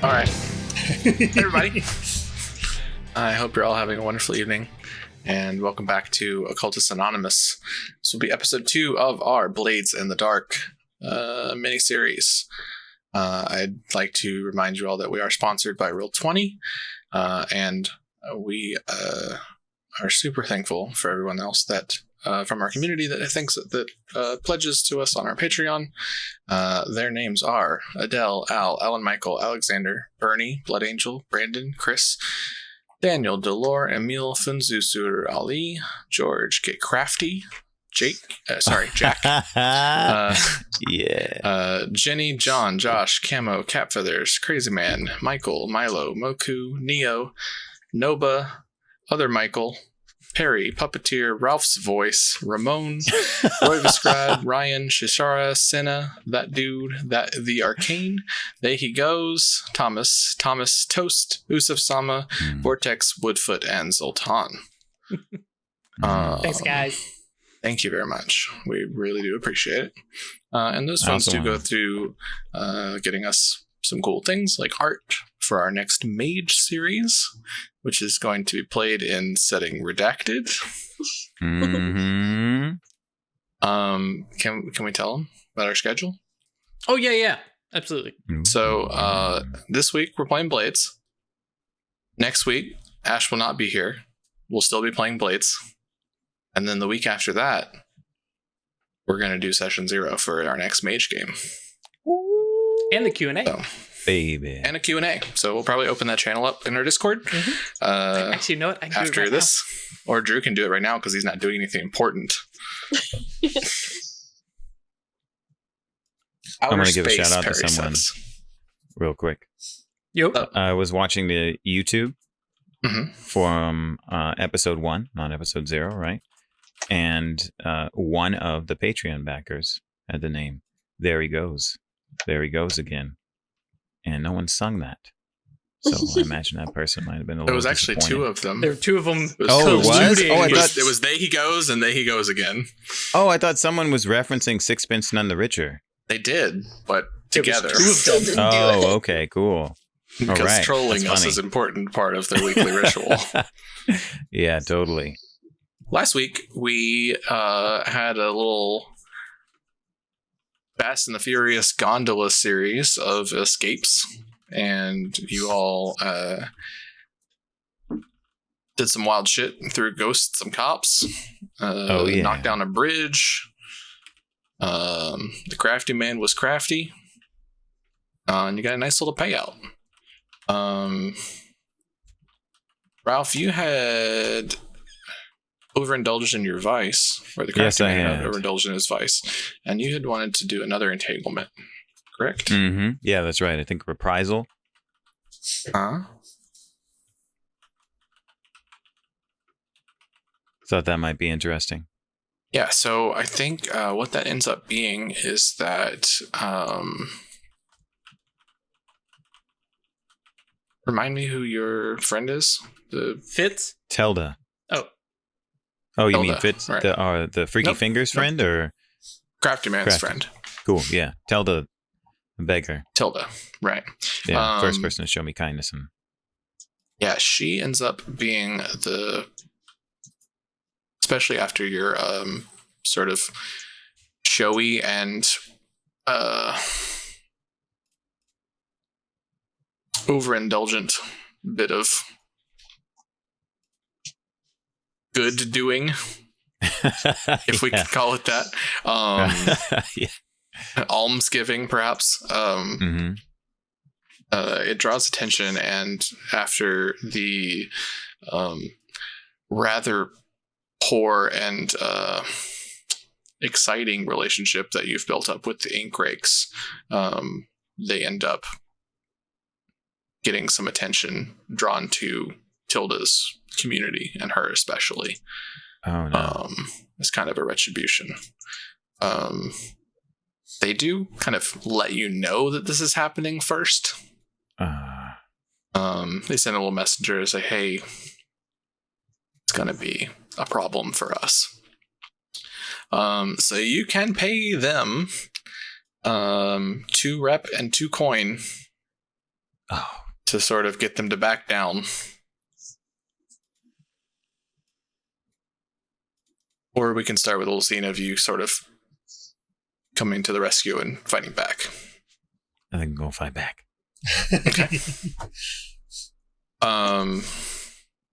All right. Hey, everybody. I hope you're all having a wonderful evening, and welcome back to Occultists Anonymous. This will be episode 2 of our Blades in the Dark mini-series. I'd like to remind you all that we are sponsored by Roll20, and we are super thankful for everyone else that from our community that thinks that pledges to us on our Patreon. Their names are Adele, Al, Alan Michael, Alexander, Bernie, Blood Angel, Brandon, Chris, Daniel, Delore, Emil, Funzusur, Ali, George, Get Crafty, Jack, Jenny, John, Josh, Camo, Catfeathers, Crazy Man, Michael, Milo, Moku, Neo, Noba, Other Michael, Perry, Puppeteer, Ralph's Voice, Ramon, Roy Viscribe, Ryan, Shishara, Senna, That Dude, The Arcane, There He Goes, Thomas, Toast, Usuf Sama, Vortex, Woodfoot, and Zoltan. Thanks, guys. Thank you very much. We really do appreciate it. And those funds do go through getting us some cool things like art for our next Mage series, which is going to be played in setting Redacted. Mm-hmm. Can we tell them about our schedule? Oh, yeah. Absolutely. So this week we're playing Blades. Next week, Ash will not be here. We'll still be playing Blades. And then the week after that, we're going to do session 0 for our next Mage game. And the Q&A. So, baby. And a Q&A. So we'll probably open that channel up in our Discord. Mm-hmm. Actually, you know what? I can after do it right this. Now. Or Drew can do it right now because he's not doing anything important. I'm going to give a shout out to someone real quick. Yep. I was watching the YouTube from episode 1, not episode 0, right? And one of the Patreon backers had the name, There He Goes. There He Goes Again. And no one sung that. So I imagine that person might have been a little. There was actually 2 of them. There were 2 of them. It was? Oh, I thought it was There He Goes and There He Goes Again. Oh, I thought someone was referencing Sixpence None the Richer. They did, but together. Oh, okay, cool. Because trolling us is an important part of their weekly ritual. Yeah, totally. Last week, we had a little Fast and the Furious gondola series of escapes, and you all did some wild shit, threw ghosts at some cops, knocked down a bridge. The crafty man was crafty, and you got a nice little payout. Ralph, you had overindulged in your vice, or the crafty man had overindulged in his vice, and you had wanted to do another entanglement, correct? Mm-hmm. Yeah, that's right. I think reprisal. Thought that might be interesting. Yeah, so I think what that ends up being is that remind me who your friend is. The Fitz? Telda. Tilda, Oh, you mean Fitz, right. the Freaky Fingers friend, or Crafty Man's friend? Cool, yeah. Tilda, the beggar. Tilda, right? Yeah, first person to show me kindness. And yeah, she ends up being especially after your sort of showy and overindulgent bit of good doing, if we can call it that. Almsgiving, perhaps. It draws attention, and after the rather poor and exciting relationship that you've built up with the ink rakes, they end up getting some attention drawn to Tilda's community, and her especially. Oh no. As kind of a retribution. They do kind of let you know that this is happening first. They send a little messenger to say, hey, it's going to be a problem for us. So you can pay them 2 rep and 2 coin to sort of get them to back down. Or we can start with a little scene of you sort of coming to the rescue and fighting back. I think I'm going to fight back. Okay.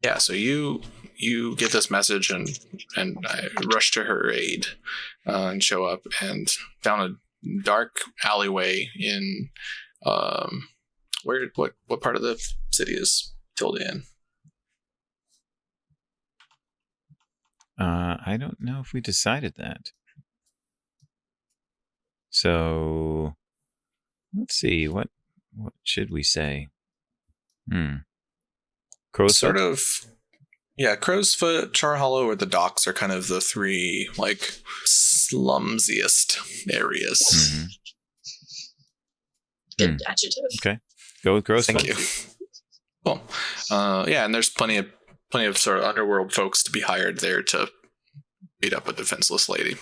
Yeah, so you get this message and I rush to her aid and show up and down a dark alleyway in what part of the city is Tilda in? I don't know if we decided that. So let's see, what should we say? Crow's sort of, yeah, Crow's Foot, Char Hollow, or the docks are kind of the three like slumsiest areas. Mm-hmm. Good adjective. Okay, go with Crow's Foot. Thank you. Cool. Yeah, and there's plenty of sort of underworld folks to be hired there to beat up a defenseless lady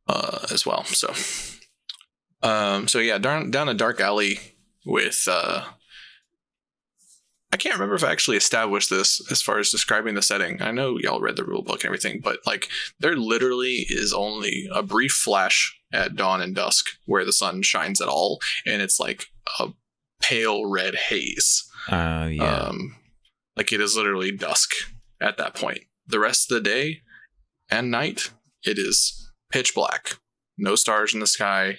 as well. So yeah, down a dark alley with I can't remember if I actually established this as far as describing the setting. I know y'all read the rule book and everything, but like there literally is only a brief flash at dawn and dusk where the sun shines at all, and it's like a pale red haze. Yeah. Like it is literally dusk at that point. The rest of the day and night, it is pitch black. No stars in the sky,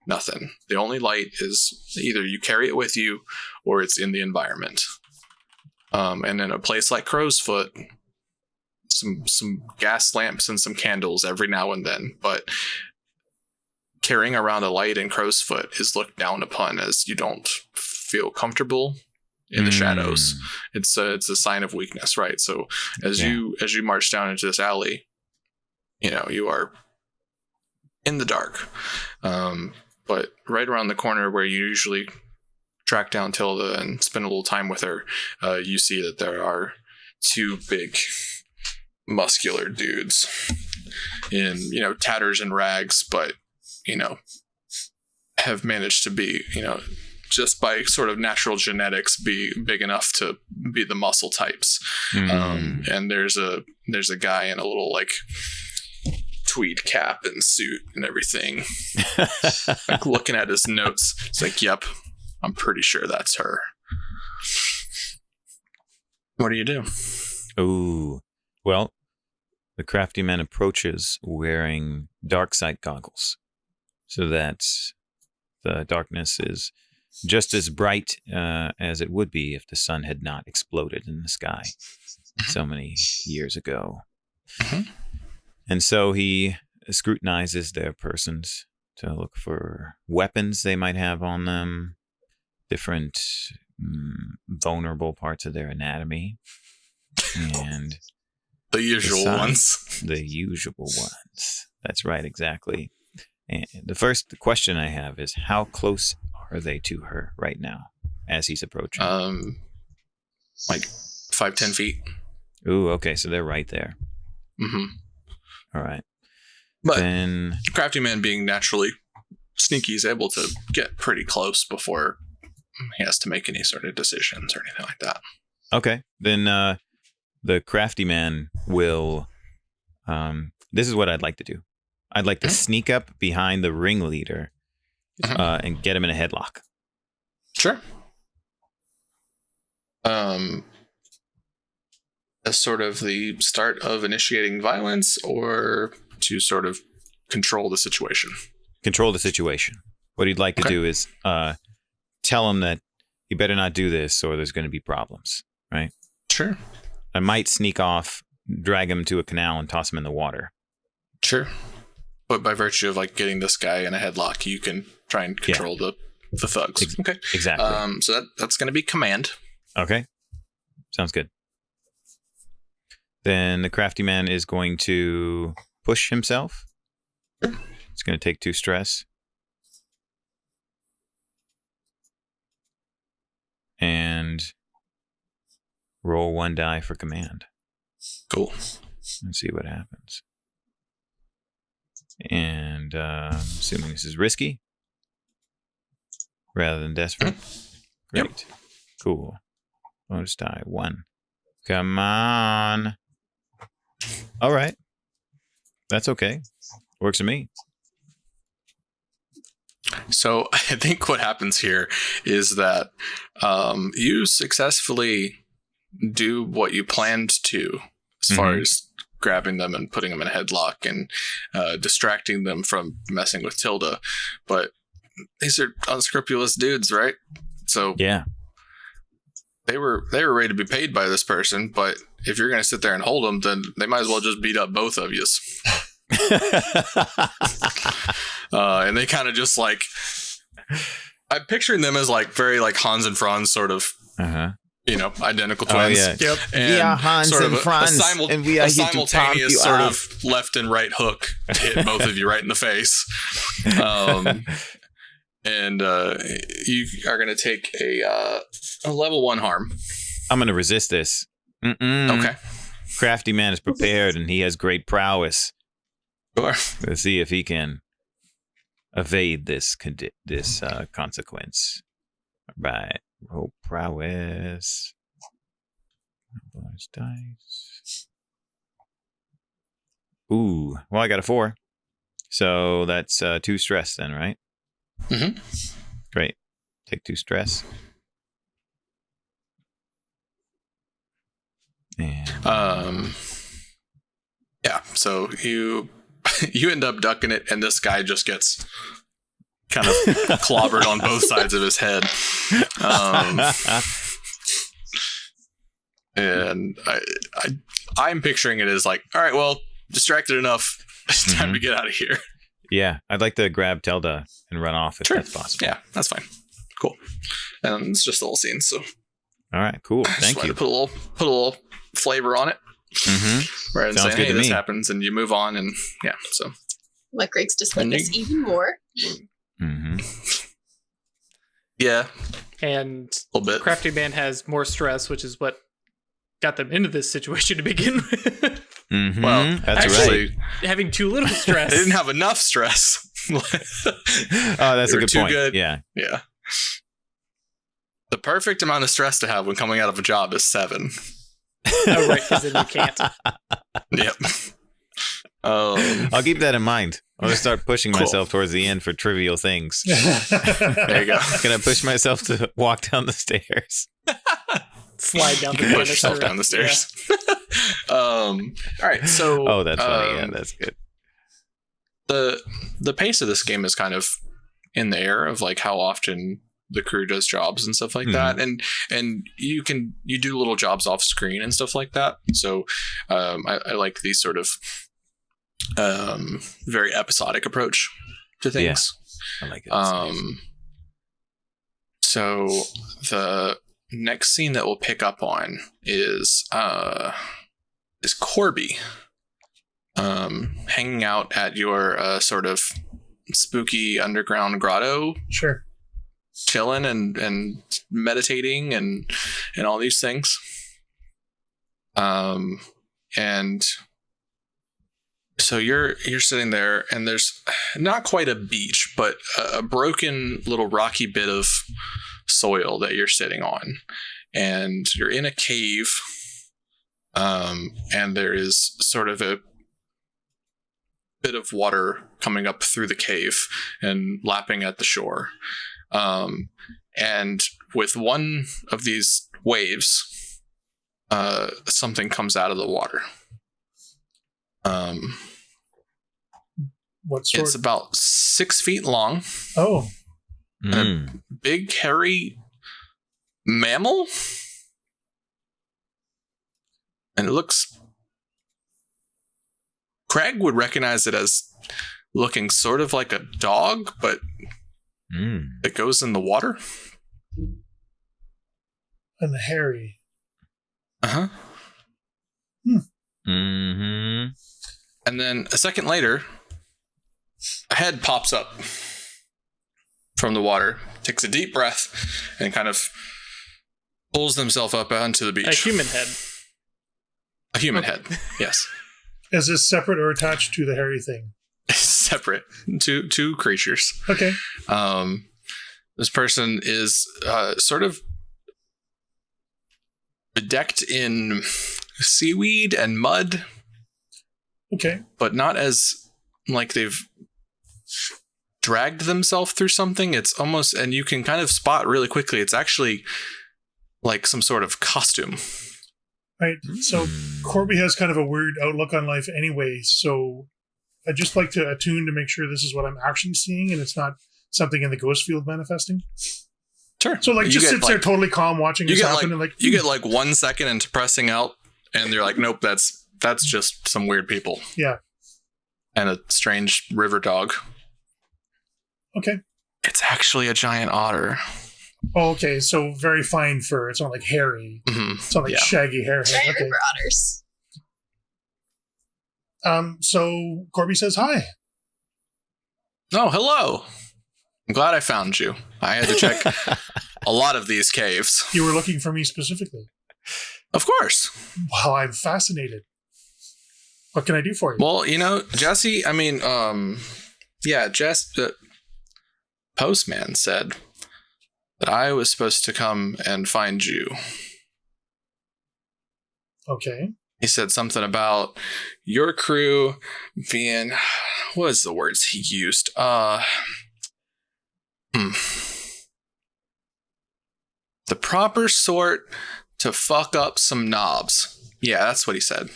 nothing. The only light is either you carry it with you or it's in the environment. And in a place like Crow's Foot, some gas lamps and some candles every now and then, but carrying around a light in Crow's Foot is looked down upon as you don't feel comfortable in the shadows. It's a sign of weakness, right? So as you march down into this alley, you are in the dark. But right around the corner where you usually track down Tilda and spend a little time with her, you see that there are two big muscular dudes in, tatters and rags, but, have managed to be, just by sort of natural genetics, be big enough to be the muscle types. And there's a guy in a little like tweed cap and suit and everything, like looking at his notes. It's like, yep, I'm pretty sure that's her. What do you do? Oh, well, the crafty man approaches wearing dark sight goggles so that the darkness is just as bright as it would be if the sun had not exploded in the sky so many years ago. And so he scrutinizes their persons to look for weapons they might have on them, different vulnerable parts of their anatomy, and the usual ones. The usual ones. That's right, exactly. And the first question I have is, how close are they to her right now as he's approaching? Like 5-10 feet. Ooh, okay, so they're right there. All right. But then crafty man, being naturally sneaky, is able to get pretty close before he has to make any sort of decisions or anything like that. Okay, then the crafty man will this is what I'd like to do. I'd like to sneak up behind the ringleader and get him in a headlock. Sure. As sort of the start of initiating violence, or to sort of control the situation? Control the situation. What he'd like to do is tell him that he better not do this or there's going to be problems, right? Sure. I might sneak off, drag him to a canal and toss him in the water. Sure. But by virtue of like getting this guy in a headlock, you can try and control the thugs. Okay. Exactly. So that's going to be command. Okay. Sounds good. Then the crafty man is going to push himself. It's going to take 2 stress. And roll 1 die for command. Cool. And see what happens. And assuming this is risky rather than desperate. Great. Yep. Cool. Bonus die 1. Come on. All right. That's okay. Works for me. So I think what happens here is that you successfully do what you planned to, as far as grabbing them and putting them in a headlock and distracting them from messing with Tilda. But these are unscrupulous dudes, right? So yeah, they were ready to be paid by this person. But if you're going to sit there and hold them, then they might as well just beat up both of you. And they kind of just like, I'm picturing them as like very like Hans and Franz sort of, identical twins. Oh, yeah. Yep. And we are Hans sort of and Franz, and we are here to pump simultaneous you sort up. of left and right hook to hit both of you right in the face. And you are going to take a level 1 harm. I'm going to resist this. Okay. Crafty man is prepared, and he has great prowess. Sure. Let's see if he can evade this consequence. Right. Roll prowess. Bonus dice. Ooh. Well, I got a 4. So that's 2 stress then, right? Mm-hmm. Great. Take 2 stress. And yeah, so you end up ducking it, and this guy just gets kind of clobbered on both sides of his head. And I'm picturing it as like, all right, well, distracted enough. It's time to get out of here. Yeah, I'd like to grab Tilda and run off if that's possible. Yeah, that's fine. Cool. And it's just a little scene, so. All right, cool. Thank you. Put a little flavor on it. Rather than Sounds saying, good hey, to this me. happens, and you move on, and yeah, so. Let Greg's just like this even more. Yeah, And a little bit. Crafty Man has more stress, which is what got them into this situation to begin with. Well, that's actually, right. Having too little stress. they didn't have enough stress. Oh, that's They a were good too point. good. Yeah. Yeah. The perfect amount of stress to have when coming out of a job is 7. Oh, right, because then you can't. Yep. I'll keep that in mind. I'm going to start pushing myself towards the end for trivial things. There you go. Going to push myself to walk down the stairs. Slide down the Push yourself down the stairs. All right, so Oh, that's funny. Yeah, that's good. The pace of this game is kind of in the air of like how often the crew does jobs and stuff like that, and you do little jobs off screen and stuff like that. So I like these sort of very episodic approach to things. Yeah, I like it. So the next scene that we'll pick up on is Corby hanging out at your sort of spooky underground grotto. Sure. Chilling and meditating and all these things. And so you're sitting there, and there's not quite a beach, but a broken little rocky bit of soil that you're sitting on, and you're in a cave. And there is sort of a bit of water coming up through the cave and lapping at the shore. And with one of these waves, something comes out of the water. What sort? It's about 6 feet long. Oh, A big, hairy mammal. And it looks... Craig would recognize it as looking sort of like a dog, but it goes in the water. and hairy. Uh-huh. Mm-hmm. And then a second later, a head pops up from the water, takes a deep breath, and kind of pulls themselves up onto the beach. A human head. A human head, yes. Is this separate or attached to the hairy thing? Separate. Two creatures. Okay. This person is sort of bedecked in seaweed and mud. Okay. But not as like they've dragged themselves through something. It's almost, and you can kind of spot really quickly, it's actually like some sort of costume. Right. So Corby has kind of a weird outlook on life anyway. So I'd just like to attune to make sure this is what I'm actually seeing and it's not something in the ghost field manifesting. Sure. So like just sits there totally calm watching this happen. You get like 1 second into pressing out and you're like, nope, that's just some weird people. Yeah. And a strange river dog. Okay. It's actually a giant otter. Oh, okay, so very fine fur. It's not like hairy. Mm-hmm. It's not like shaggy hair. Giant Okay. river otters. So Corby says hi. Oh, hello. I'm glad I found you. I had to check a lot of these caves. You were looking for me specifically. Of course. Well, I'm fascinated. What can I do for you? Well, Jesse, Jess, Postman said that I was supposed to come and find you. Okay. He said something about your crew being, what was the words he used? The proper sort to fuck up some knobs. Yeah, that's what he said.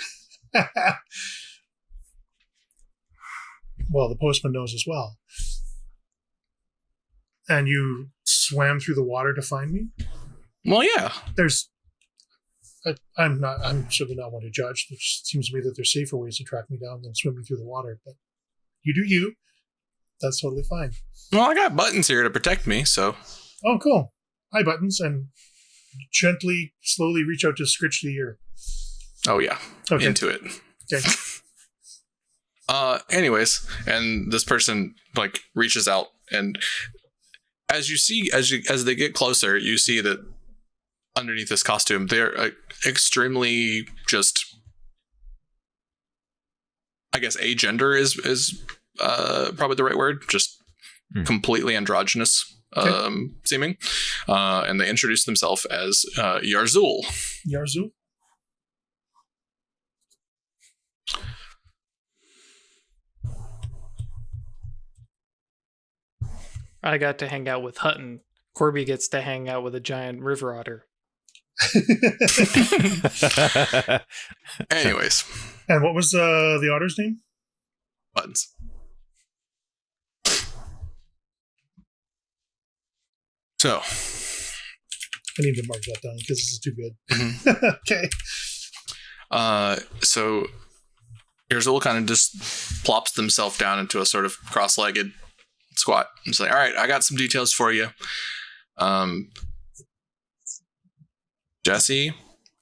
Well, the postman knows as well. And you swam through the water to find me? Well, yeah. I'm certainly not one to judge. It seems to me that there's safer ways to track me down than swimming through the water, but you do you. That's totally fine. Well, I got buttons here to protect me, so. Oh, cool. Hi, Buttons, and gently, slowly reach out to scritch the ear. Oh, yeah. Okay. Into it. Okay. Anyways, and this person like reaches out, and as they get closer, you see that underneath this costume, they're extremely just, I guess, agender is probably the right word. Just completely androgynous seeming, and they introduce themselves as Yarzul. Yarzul? I got to hang out with Hutton. Corby gets to hang out with a giant river otter. Anyways. And what was the otter's name? Buttons. So. I need to mark that down because this is too good. Mm-hmm. Okay. So Yarzul kind of just plops themselves down into a sort of cross-legged squat. It's like, all right, I got some details for you. Jesse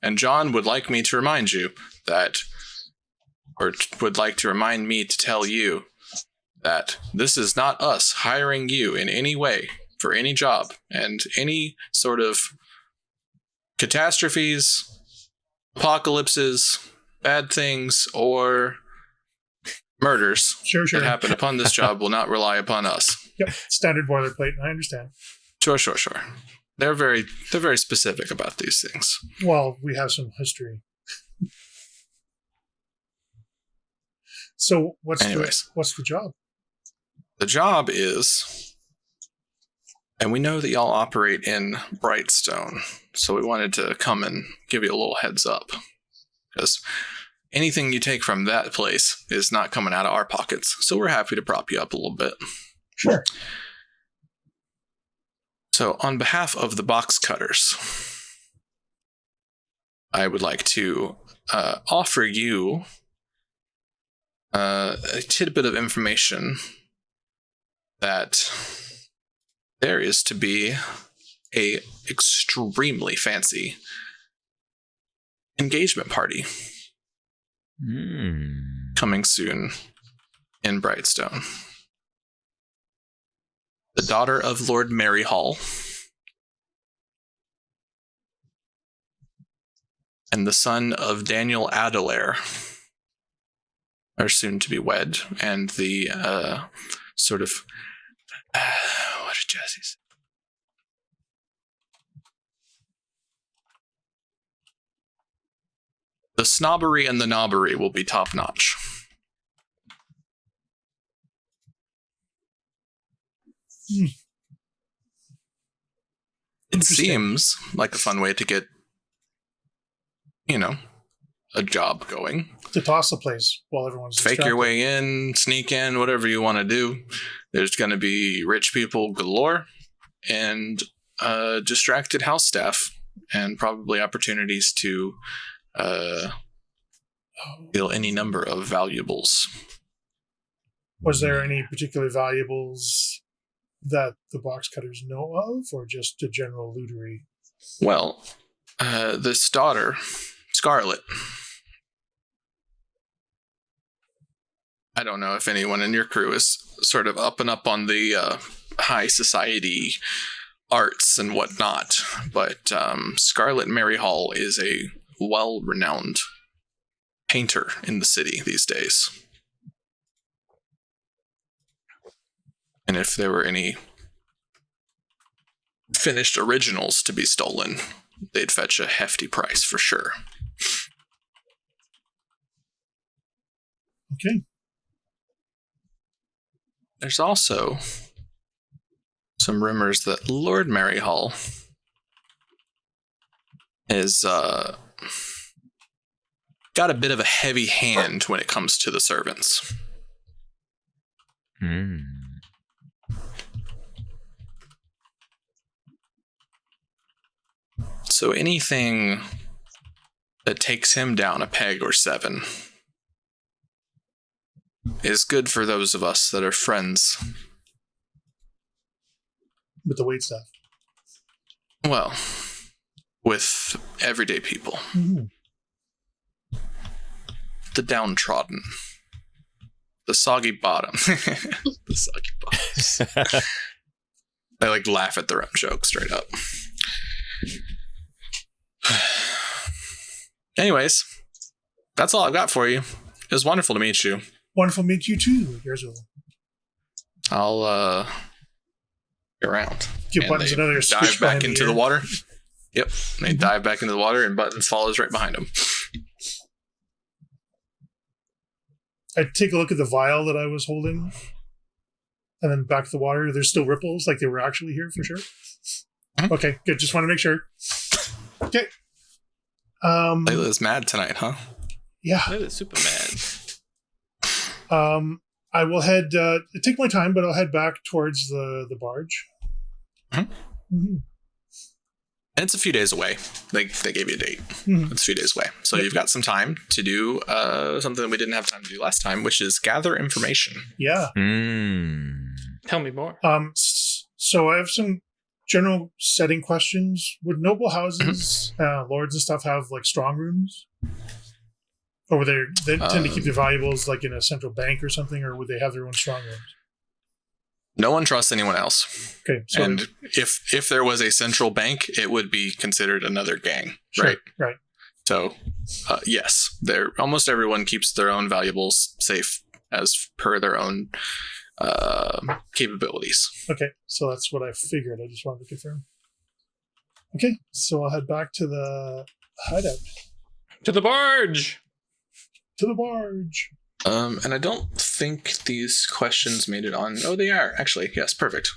and John would like me to remind you that, or would like to remind me to tell you that this is not us hiring you in any way for any job, and any sort of catastrophes, apocalypses, bad things, or murders that happen upon this job will not rely upon us. Yep, standard boilerplate. I understand. Sure. They're very specific about these things. Well, we have some history. So what's the job? The job is, and we know that y'all operate in Brightstone, so we wanted to come and give you a little heads up, because anything you take from that place is not coming out of our pockets. So we're happy to prop you up a little bit. Sure. So on behalf of the box cutters, I would like to offer you a tidbit of information that there is to be a extremely fancy engagement party coming soon in Brightstone. The daughter of Lord Maryhall and the son of Daniel Adelaire are soon to be wed, and the sort of what did Jesse say? The snobbery and the knobbery will be top notch. It seems like a fun way to get, a job going. To toss the place while everyone's fake distracted. your way in, sneak in, whatever you want to do. There's going to be rich people galore and distracted house staff, and probably opportunities to steal any number of valuables. Was there any particular valuables that the box cutters know of, or just a general lootery? Well, this daughter, Scarlet. I don't know if anyone in your crew is sort of up and up on the high society arts and whatnot, but Scarlet Mary Hall is a well-renowned painter in the city these days. And if there were any finished originals to be stolen, they'd fetch a hefty price for sure. Okay. There's also some rumors that Lord Maryhall is got a bit of a heavy hand when it comes to the servants. So anything that takes him down a peg or 7 is good for those of us that are friends. With the wait staff. Well, with everyday people. Mm-hmm. The downtrodden. The soggy bottom. The soggy bottom. They laugh at their own joke straight up. Anyways, that's all I've got for you. It was wonderful to meet you. Wonderful to meet you too, Yerzel. I'll be around. Give Buttons another dive back into the water. Yep. They dive back into the water and Buttons follows right behind them. I take a look at the vial that I was holding, and then back to the water. There's still ripples, like they were actually here for sure. Mm-hmm. Okay, good. Just want to make sure. Okay. Layla's mad tonight, huh? Yeah. Layla's super mad. I will head. Take my time, but I'll head back towards the barge. Mm-hmm. Mm-hmm. And it's a few days away. They gave you a date. Mm-hmm. It's a few days away. So you've got some time to do something that we didn't have time to do last time, which is gather information. Yeah. Tell me more. So I have some general setting questions. Would noble houses, lords and stuff have strong rooms? Or would they tend to keep their valuables in a central bank or something, or would they have their own strong rooms? No one trusts anyone else. Okay. So and if there was a central bank, it would be considered another gang, sure, right? Right. So, yes, almost everyone keeps their own valuables safe as per their own capabilities. Okay, so that's what I figured. I just wanted to confirm. Okay, so I'll head back to the hideout. To the barge! To the barge! And I don't think these questions made it on... Oh, they are. Actually, yes, perfect.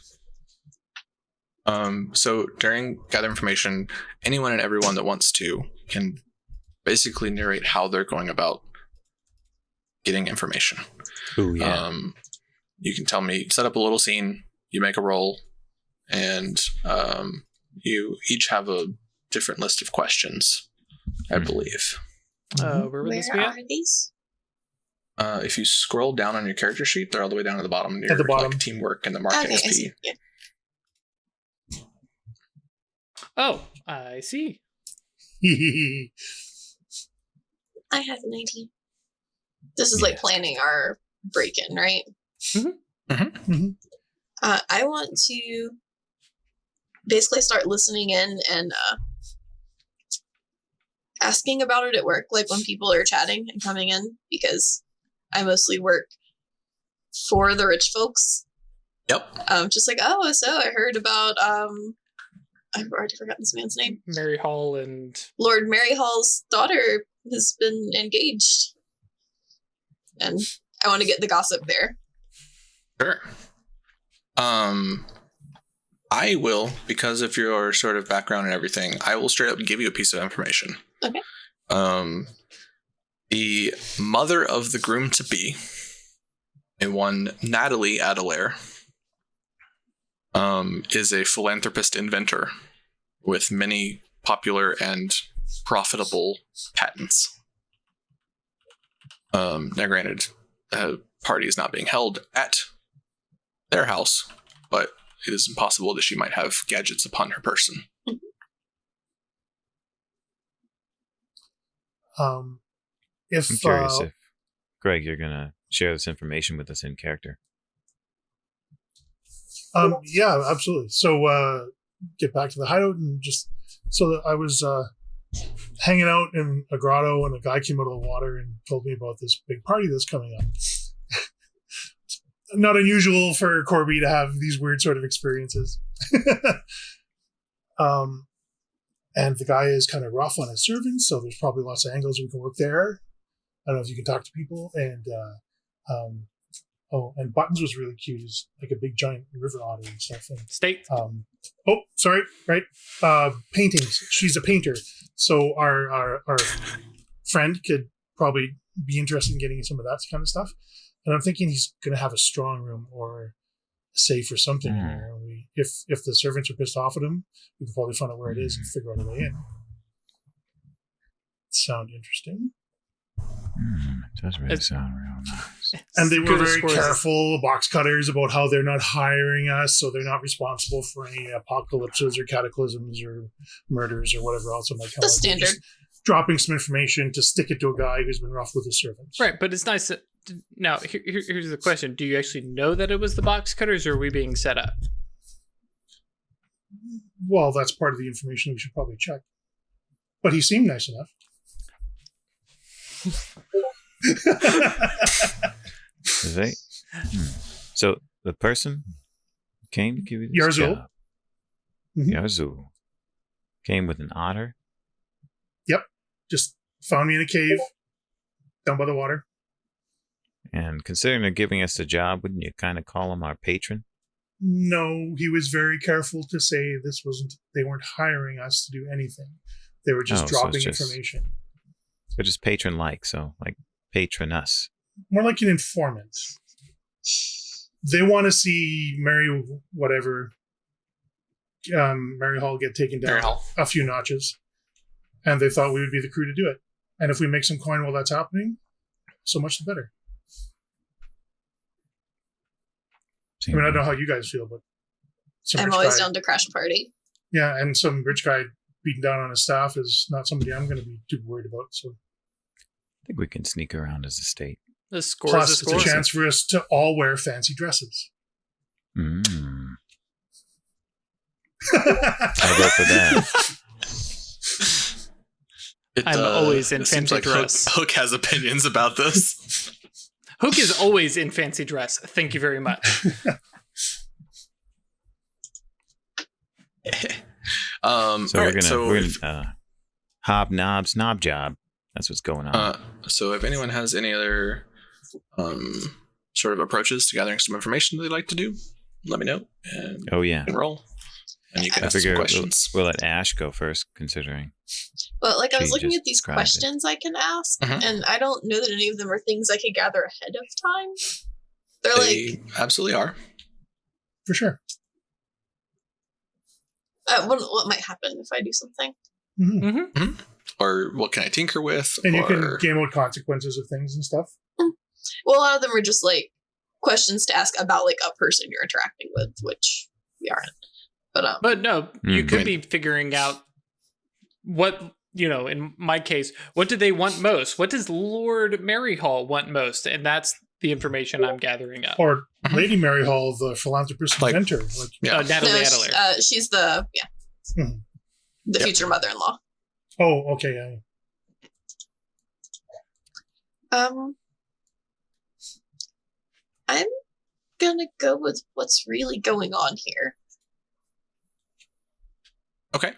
So during Gather Information, anyone and everyone that wants to can basically narrate how they're going about getting information. Ooh, yeah. You can tell me, set up a little scene, you make a roll, and you each have a different list of questions, I believe. Where would this be at? Are these? If you scroll down on your character sheet, they're all the way down to the bottom near At the bottom. teamwork and the mark Okay, I XP. see. Yeah. Oh, I see. I have an idea. This is planning our break-in, right? Mm-hmm. Mm-hmm. Mm-hmm. I want to basically start listening in and asking about it at work, when people are chatting and coming in, because I mostly work for the rich folks. Yep. Just so I heard about I've already forgotten this man's name. Mary Hall and Lord Maryhall's daughter has been engaged. And I want to get the gossip there. Sure. I will, because of your sort of background and everything, I will straight up give you a piece of information. Okay. The mother of the groom-to-be, one Natalie Adelaire, is a philanthropist inventor with many popular and profitable patents. Now granted, the party is not being held at their house, but it is impossible that she might have gadgets upon her person. I'm curious if, Greg, you're going to share this information with us in character. Yeah, absolutely. So, get back to the hideout and just so that I was hanging out in a grotto and a guy came out of the water and told me about this big party that's coming up. Not unusual for Corby to have these weird sort of experiences. And the guy is kind of rough on his servants, so there's probably lots of angles we can work there. I don't know if you can talk to people. And and Buttons was really cute. He's like a big giant river otter and stuff. And, State. Right. Paintings. She's a painter, so our friend could probably be interested in getting some of that kind of stuff. And I'm thinking he's going to have a strong room or a safe or something in there. If the servants are pissed off at him, we can probably find out where it is and figure out a way in. Sound interesting? It does really sound real nice. And they were very careful, box cutters, about how they're not hiring us, so they're not responsible for any apocalypses or cataclysms or murders or whatever else it might come. The standard. Dropping some information to stick it to a guy who's been rough with his servants. Right, but it's nice that... Now, here's the question. Do you actually know that it was the box cutters, or are we being set up? Well, that's part of the information we should probably check. But he seemed nice enough. So the person came to give you this Yarzul. job. Yarzul came with an otter. Yep. Just found me in a cave down by the water. And considering they're giving us the job, wouldn't you kind of call him our patron? No, he was very careful to say they weren't hiring us to do anything. They were just dropping information. So just patron-like, so like patron us. More like an informant. They want to see Mary Hall get taken down a few notches. And they thought we would be the crew to do it. And if we make some coin while that's happening, so much the better. I mean, I don't know how you guys feel, but I'm always down to crash a party. Yeah, and some rich guy beating down on his staff is not somebody I'm going to be too worried about. So I think we can sneak around as a state. The score Plus, is a score. it's a chance for us to all wear fancy dresses. I'll go for that. I'm always in fancy like dress. Hook has opinions about this. Hook is always in fancy dress. Thank you very much. We're gonna knob job. That's what's going on. So if anyone has any other sort of approaches to gathering some information they'd like to do, let me know. And roll. And you can ask some questions. We'll let Ash go first, considering. But I was looking at these questions I can ask, and I don't know that any of them are things I could gather ahead of time. They absolutely are. For sure. What might happen if I do something? Or what can I tinker with? And you can game out consequences of things and stuff. Well, a lot of them are just questions to ask about a person you're interacting with, which we aren't. But no, you could be figuring out what, in my case, what do they want most? What does Lord Maryhall want most? And that's the information I'm gathering up. Or Lady Maryhall, the philanthropist inventor. Natalie Adelaire. She's the future mother-in-law. Oh, okay. I'm gonna go with what's really going on here. Okay.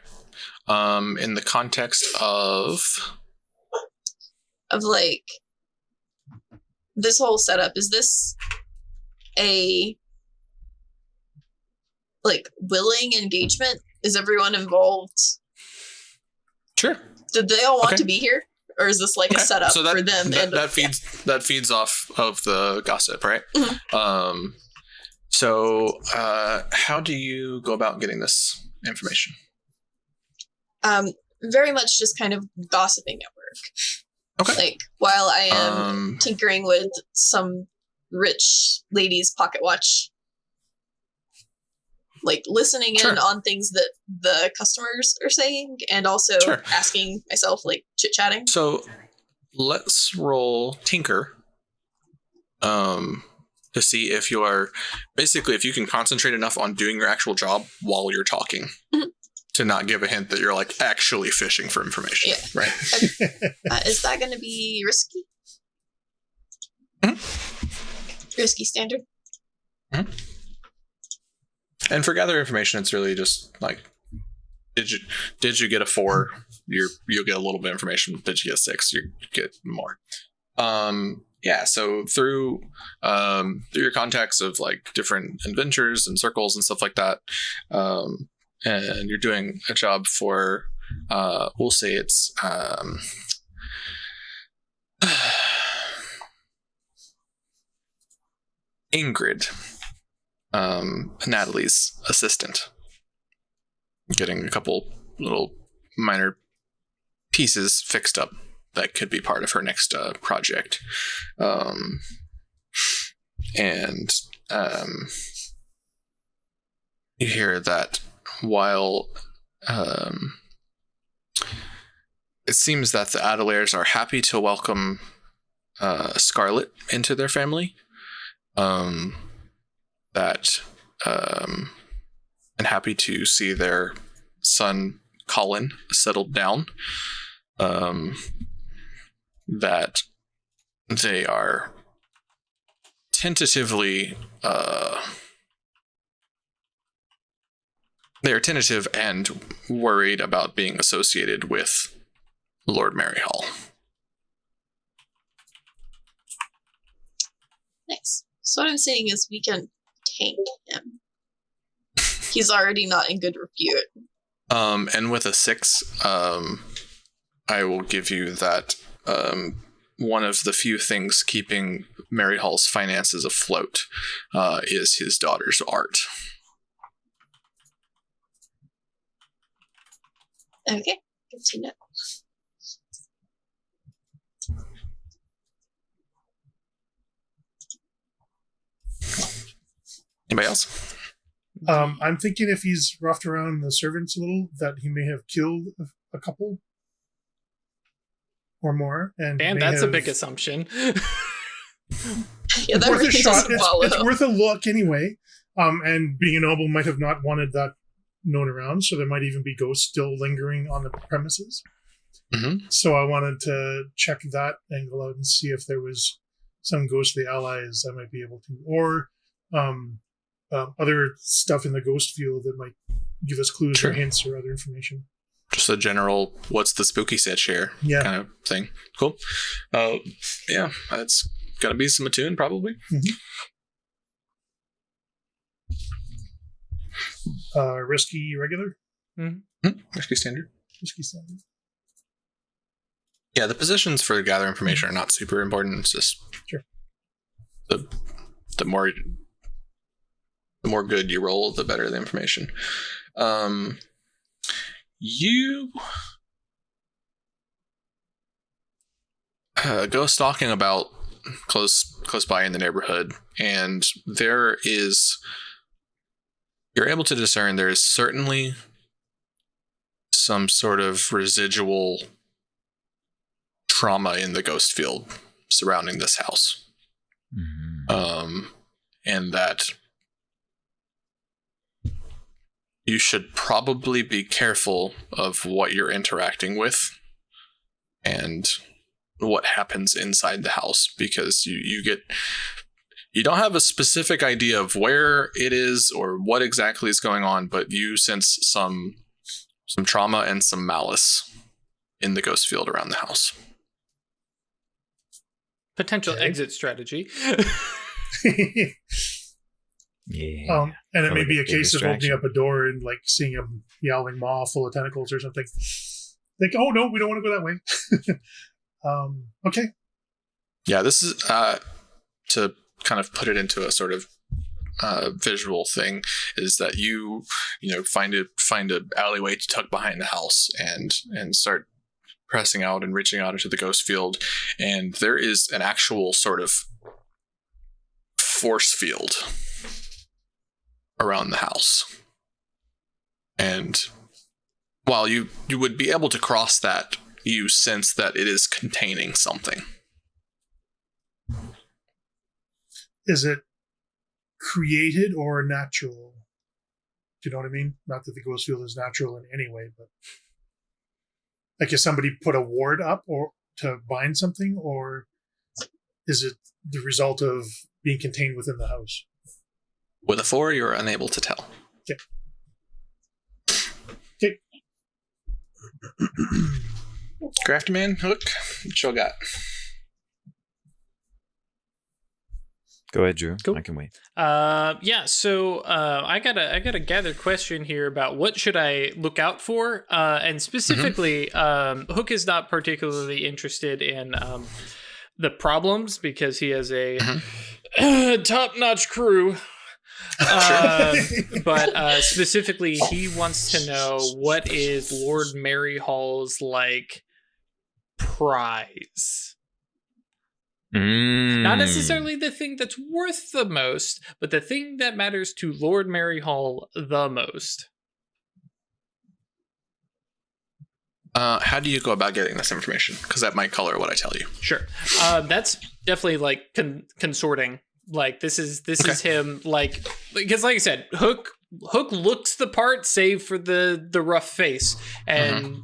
In the context of of like this whole setup. Is this a like willing engagement? Is everyone involved? Sure. Did they all want to be here, or is this like a setup so that, for them? That feeds off of the gossip, right? Mm-hmm. So how do you go about getting this information? Very much just kind of gossiping at work. Okay. Like while I am tinkering with some rich lady's pocket watch, like listening in on things that the customers are saying, and also asking myself, like chit-chatting. So let's roll Tinker to see if you are basically, if you can concentrate enough on doing your actual job while you're talking to not give a hint that you're like actually fishing for information. Yeah. Right. Is that going to be risky? Risky standard. And for gather information, it's really just like, did you get a 4? You'll get a little bit of information. Did you get a 6? You get more. Yeah. So through your contacts of like different adventures and circles and stuff like that, and you're doing a job for, we'll say it's Ingrid. Natalie's assistant, getting a couple little minor pieces fixed up that could be part of her next project, and you hear that while it seems that the Adelairs are happy to welcome Scarlet into their family, and happy to see their son Colin settled down, that they are tentative and worried about being associated with Lord Maryhall. Nice. So what I'm saying is we can tank him. He's already not in good repute. And with a 6, I will give you that one of the few things keeping Maryhall's finances afloat is his daughter's art. Okay, good to know. Anybody else? I'm thinking if he's roughed around the servants a little, that he may have killed a couple or more. And that's a big assumption. Yeah, that worth really a shot. follow. It's worth a look anyway. And being a noble might have not wanted that known around, so there might even be ghosts still lingering on the premises. Mm-hmm. So I wanted to check that angle out and see if there was some ghostly allies I might be able to, or other stuff in the ghost field that might give us clues or hints or other information. Just a general, what's the spooky set share kind of thing. Cool. Yeah, it's going to be some Attune probably. Mm-hmm. Risky regular? Mm-hmm. Risky standard. Risky standard. Yeah, the positions for gather information are not super important. It's just the more good you roll, the better the information. You go stalking about close by in the neighborhood, and you're able to discern there is certainly some sort of residual trauma in the ghost field surrounding this house. Mm-hmm. And that you should probably be careful of what you're interacting with and what happens inside the house, because you don't have a specific idea of where it is or what exactly is going on, but you sense some trauma and some malice in the ghost field around the house. Potential exit strategy. Yeah. And it may Like be a a big case of opening distraction. up a door and like seeing a yowling maw full of tentacles or something. Like, oh no, we don't want to go that way. Okay. Yeah, this is to kind of put it into a sort of visual thing, is that you find a alleyway to tuck behind the house and start pressing out and reaching out into the ghost field, and there is an actual sort of force field around the house. And while you would be able to cross that, you sense that it is containing something. Is it created or natural? Do you know what I mean? Not that the ghost field is natural in any way, but like if somebody put a ward up or to bind something, or is it the result of being contained within the house? With a 4, you're unable to tell. Okay. Crafty Man, Hook, what you got? Go ahead, Drew. Cool. I can wait. So I got a gathered question here about what should I look out for, and specifically, Hook is not particularly interested in the problems because he has a top-notch crew. But specifically, he wants to know what is Lord Maryhall's like prize. Not necessarily the thing that's worth the most, but the thing that matters to Lord Maryhall the most. How do you go about getting this information? Because that might color what I tell you. Sure. That's definitely like consorting. Like this is him, like, because like I said, Hook looks the part, save for the rough face, and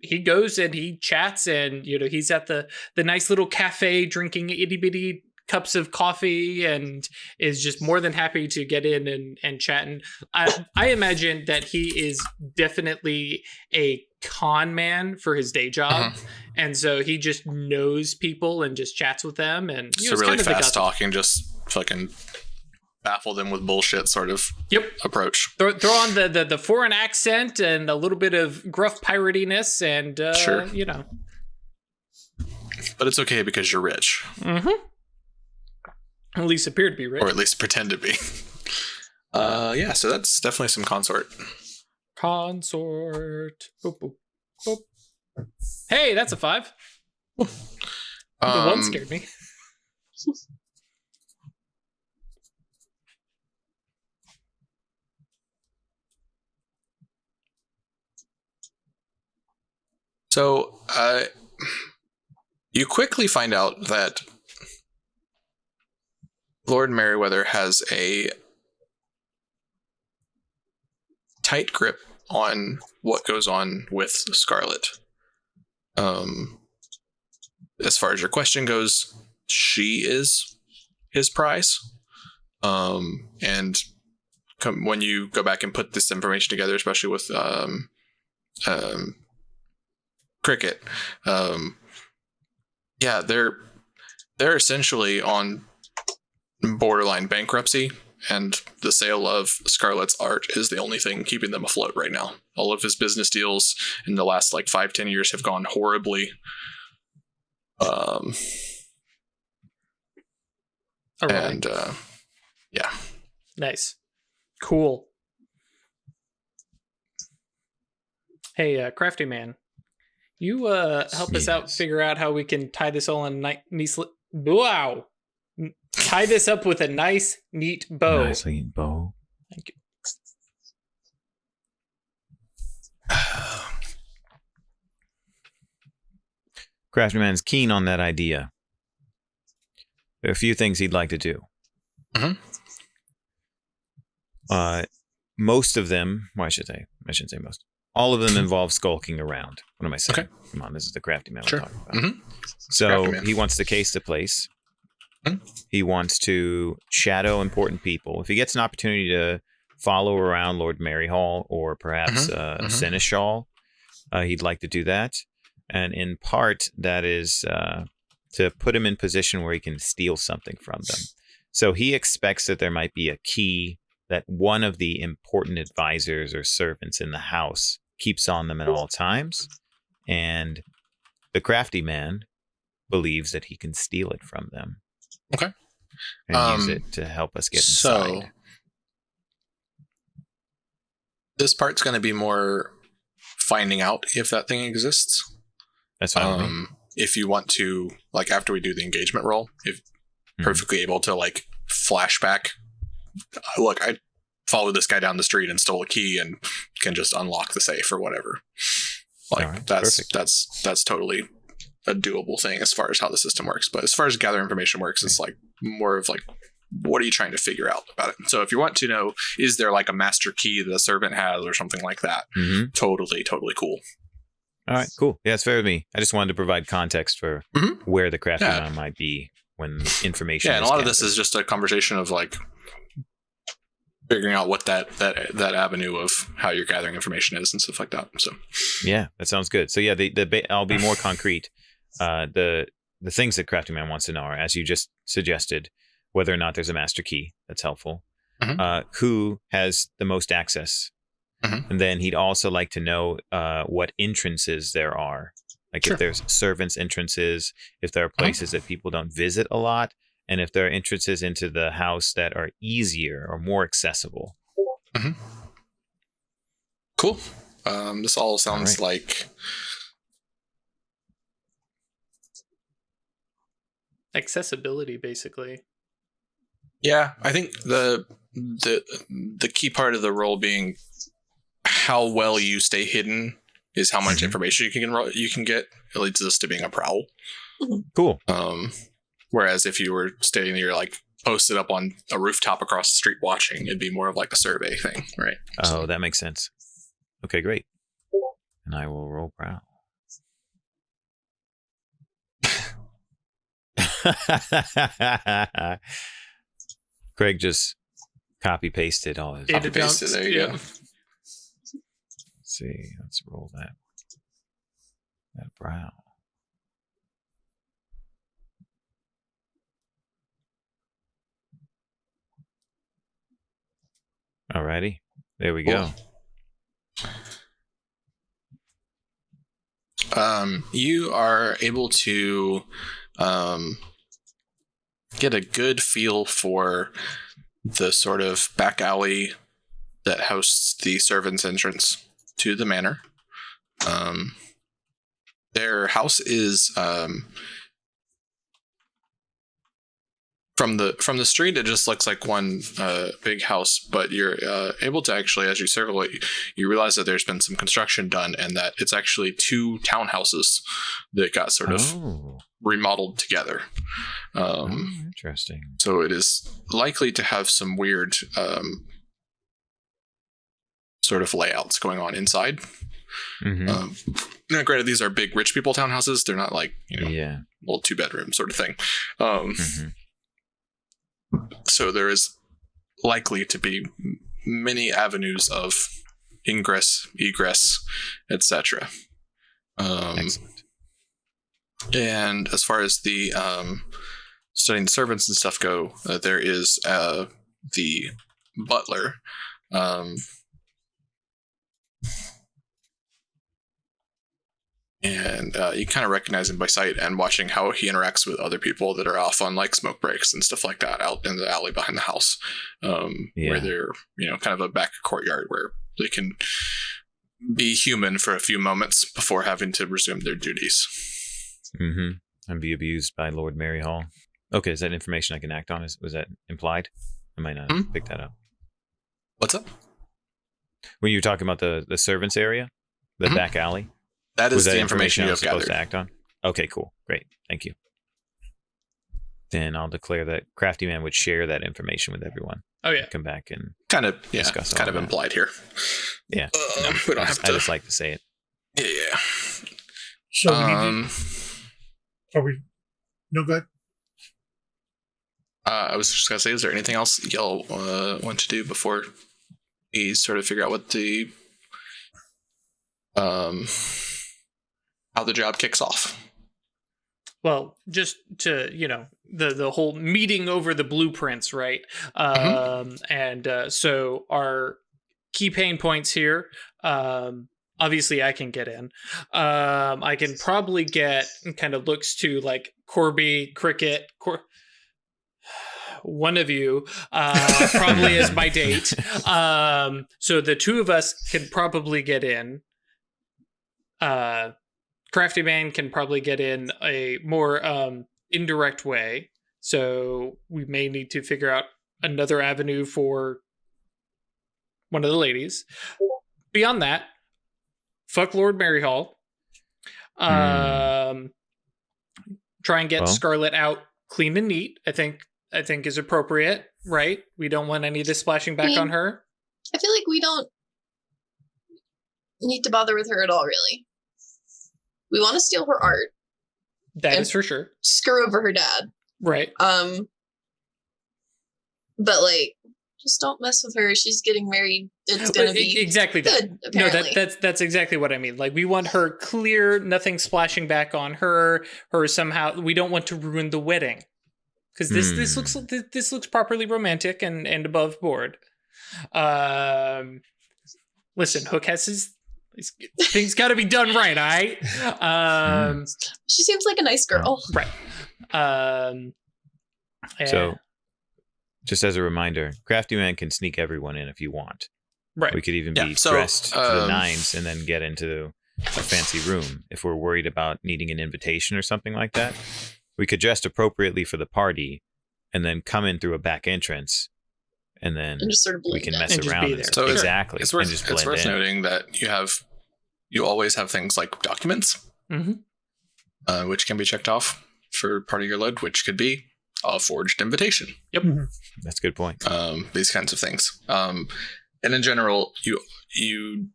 he goes and he chats, and he's at the nice little cafe drinking itty bitty cups of coffee, and is just more than happy to get in and chat. And I imagine that he is definitely a con man for his day job, and so he just knows people and just chats with them, and so really kind of fast talking, just fucking baffle them with bullshit sort of approach. Throw on the foreign accent and a little bit of gruff piratiness, and sure. But it's okay because you're rich. At least appear to be rich, or at least pretend to be. So that's definitely some consort. Boop, boop, boop. Hey, that's a 5. The 1 scared me. So, you quickly find out that Lord Merryweather has a tight grip on what goes on with Scarlet. As far as your question goes, she is his prize. And when you go back and put this information together, especially with Cricket, they're essentially on borderline bankruptcy, and the sale of Scarlet's art is the only thing keeping them afloat right now. All of his business deals in the last 5-10 years have gone horribly. And Nice. Cool. Hey, Crafty Man, you help us out, figure out how we can tie this all in wow. Tie this up with a nice, neat bow. Nice, neat bow. Thank you. Craftsman's keen on that idea. There are a few things he'd like to do. Most of them, I shouldn't say most. All of them involve skulking around. What am I saying? Okay. Come on, this is the crafty man Sure. we're talking about. So he wants to case the place. He wants to shadow important people. If he gets an opportunity to follow around Lord Maryhall or perhaps Seneschal, he'd like to do that. And in part, that is to put him in position where he can steal something from them. So he expects that there might be a key that one of the important advisors or servants in the house keeps on them at all times. And the crafty man believes that he can steal it from them. Okay. And use it to help us get inside. So this part's going to be more finding out if that thing exists. That's fine. If you want to, like, after we do the engagement roll, if perfectly able to, like, flashback. Look, I followed this guy down the street and stole a key and can just unlock the safe or whatever. Like, right, that's totally a doable thing as far as how the system works. But as far as gather information works, it's like more of like, what are you trying to figure out about it? So if you want to know, is there like a master key that a servant has or something like that? Totally cool. All right, cool. Yeah, it's fair with me. I just wanted to provide context for where the crafty man might be when information. Yeah, and a lot of this is just a conversation of like figuring out what that avenue of how you're gathering information is and stuff like that. So yeah, that sounds good. So yeah, I'll be more concrete. The things that crafty man wants to know are, as you just suggested, whether or not there's a master key. That's helpful. Who has the most access? And then he'd also like to know what entrances there are. Like if there's servants' entrances, if there are places that people don't visit a lot, and if there are entrances into the house that are easier or more accessible. Cool. This all sounds like accessibility, basically. Yeah, I think the key part of the role being how well you stay hidden is how much information you can get. It leads us to being a prowl. Cool. Whereas if you were staying there, like posted up on a rooftop across the street watching, it'd be more of like a survey thing, right? Oh, that makes sense. Okay, great. And I will roll prowl. Craig just copy pasted all his. Copy pasted. There you go. Let's see. Let's roll that brow. Alrighty, there we go. You are able to get a good feel for the sort of back alley that hosts the servants' entrance to the manor. Their house is from the street. It just looks like one big house, but you're able to actually, as you circle it, you realize that there's been some construction done, and that it's actually two townhouses that got sort of remodeled together. Interesting. So it is likely to have some weird sort of layouts going on inside. Now, granted, these are big rich people townhouses. They're not like, little 2-bedroom sort of thing. So there is likely to be many avenues of ingress, egress, etc. Excellent. And as far as the studying the servants and stuff go, there is the butler. And you kind of recognize him by sight, and watching how he interacts with other people that are off on like smoke breaks and stuff like that out in the alley behind the house, where they're, kind of a back courtyard where they can be human for a few moments before having to resume their duties. And be abused by Lord Maryhall. Okay, is that information I can act on? Was that implied? I might not pick that up. What's up? When you were talking about the servants area, the back alley? That is the information you have supposed gathered. To act on? Okay, cool. Great. Thank you. Then I'll declare that Crafty Man would share that information with everyone. Oh, yeah. Come back and discuss kind of that. Implied here. Yeah. We don't have to. I just like to say it. Yeah. So are we... No, go ahead. I was just going to say, is there anything else y'all want to do before we sort of figure out what the... how the job kicks off? well, just to, the whole meeting over the blueprints, right? So our key pain points here, obviously I can get in. I can probably get, kind of looks to like Corby, Cricket, one of you probably is my date. So the two of us can probably get in. Crafty Man can probably get in a more indirect way. So we may need to figure out another avenue for one of the ladies. Beyond that, fuck Lord Maryhall. Try and get Scarlet out clean and neat. I think is appropriate, right? We don't want any of this splashing back on her. I feel like we don't need to bother with her at all, really. We want to steal her art. That is for sure. Screw over her dad. Right. But like, just don't mess with her. She's getting married. It's gonna be exactly good. That. Apparently. No, that's exactly what I mean. Like, we want her clear, nothing splashing back on her. Her somehow. We don't want to ruin the wedding because this looks properly romantic and above board. Listen, Hook has his. Things got to be done right, all right? She seems like a nice girl. Right. So, just as a reminder, Crafty Man can sneak everyone in if you want. Right. We could even be dressed to the nines and then get into a fancy room. If we're worried about needing an invitation or something like that, we could dress appropriately for the party and then come in through a back entrance. And then just sort of we can mess and around. So exactly. It's worth noting that you always have things like documents, which can be checked off for part of your load, which could be a forged invitation. Yep. That's a good point. These kinds of things. And in general, you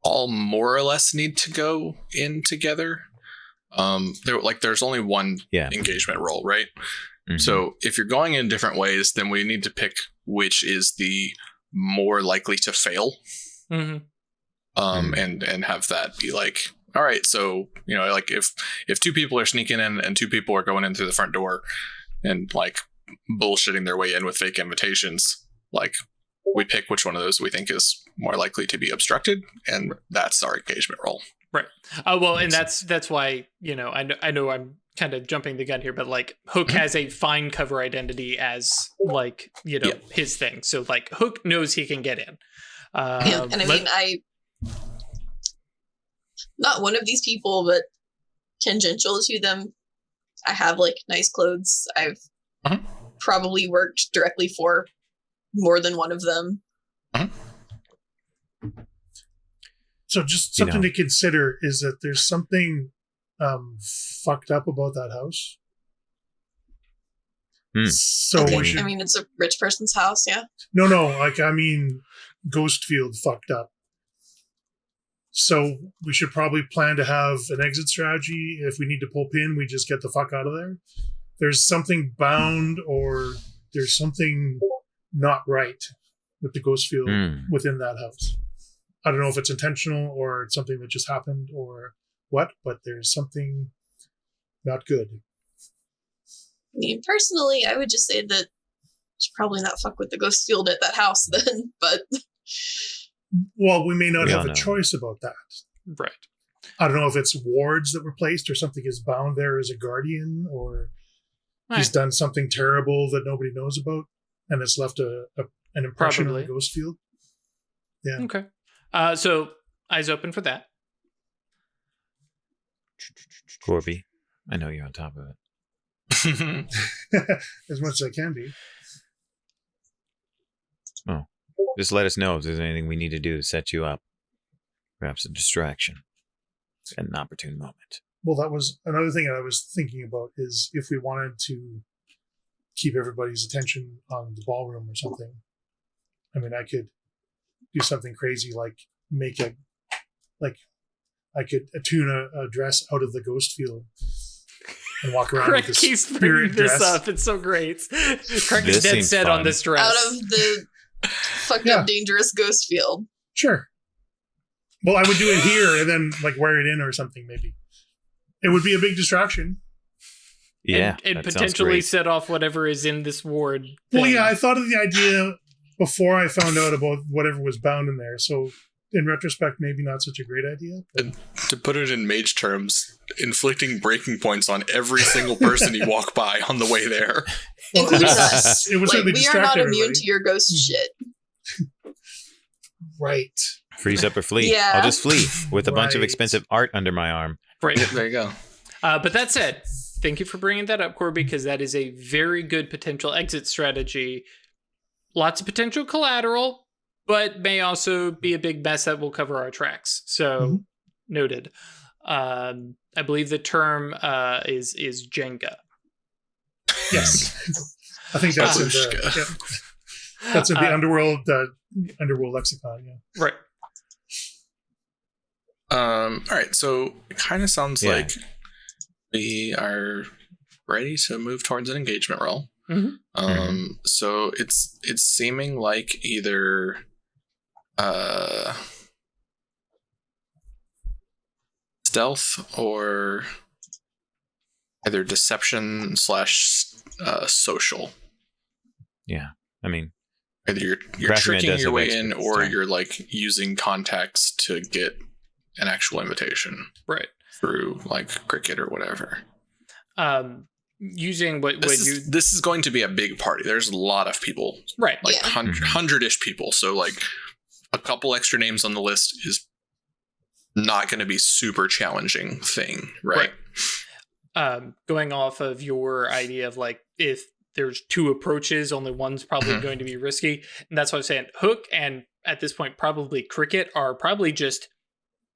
all more or less need to go in together. There's only one engagement role, right? Mm-hmm. So if you're going in different ways, then we need to pick which is the more likely to fail. And have that be like, all right, so like if two people are sneaking in and two people are going in through the front door and like bullshitting their way in with fake invitations, like we pick which one of those we think is more likely to be obstructed, and that's our engagement role. Right. Well, and that's why I know I'm kind of jumping the gun here, but like Hook has a fine cover identity as like his thing, so like Hook knows he can get in. And I mean, not one of these people, but tangential to them. I have like nice clothes. I've probably worked directly for more than one of them. So just something to consider is that there's something fucked up about that house. So I mean, it's a rich person's house, yeah. No, like I mean, Ghostfield fucked up. So we should probably plan to have an exit strategy. If we need to pull pin, we just get the fuck out of there. There's something bound, or there's something not right with the Ghostfield within that house. I don't know if it's intentional or it's something that just happened or what, but there's something not good. I mean, personally, I would just say that you should probably not fuck with the Ghostfield at that house then, but... Well, we may not have a choice about that. Right. I don't know if it's wards that were placed or something is bound there as a guardian, or he's done something terrible that nobody knows about and it's left an impression on the Ghostfield. Yeah. Okay. So eyes open for that. Corby, I know you're on top of it. As much as I can be. Oh, just let us know if there's anything we need to do to set you up. Perhaps a distraction at an opportune moment. Well, that was another thing I was thinking about, is if we wanted to keep everybody's attention on the ballroom or something. I mean, I could do something crazy like I could attune a dress out of the Ghostfield and walk around with this keeps spirit this dress. Up. It's so great. Craig is dead set on this dress. Out of the fucked up dangerous Ghostfield. Sure. Well, I would do it here and then like wear it in or something maybe. It would be a big distraction. Yeah, and that sounds potentially great. set off whatever is in this ward. Well, thing. yeah, I thought of the idea before I found out about whatever was bound in there. So, in retrospect, maybe not such a great idea. But To put it in mage terms, inflicting breaking points on every single person you walk by on the way there. Including us. It was Like, certainly we are not distract immune everybody. to your ghost shit. Right. Freeze up or flee. Yeah. I'll just flee with a bunch of Right. expensive art under my arm. Right. There you go. But that said, thank you for bringing that up, Corby, because that is a very good potential exit strategy. Lots of potential collateral, but may also be a big mess that will cover our tracks. So, noted. I believe the term is Jenga. Yes. I think that's in the, that's in the underworld lexicon. Yeah. Right. All right, so it kind of sounds Yeah. like we are ready to move towards an engagement roll. So it's seeming like either stealth or either deception / social. Yeah. I mean, Either you're Craftsman tricking does your have way in, experts, or so. you're like using contacts to get an actual invitation Right. through like Cricket or whatever. Using what This is going to be a big party. There's a lot of people, right. like Yeah. 100-ish people. So like a couple extra names on the list is not going to be super challenging thing, right? Going off of your idea of like if there's two approaches, only one's probably Mhm. going to be risky, and that's what I'm saying. Hook and at this point probably Cricket are probably just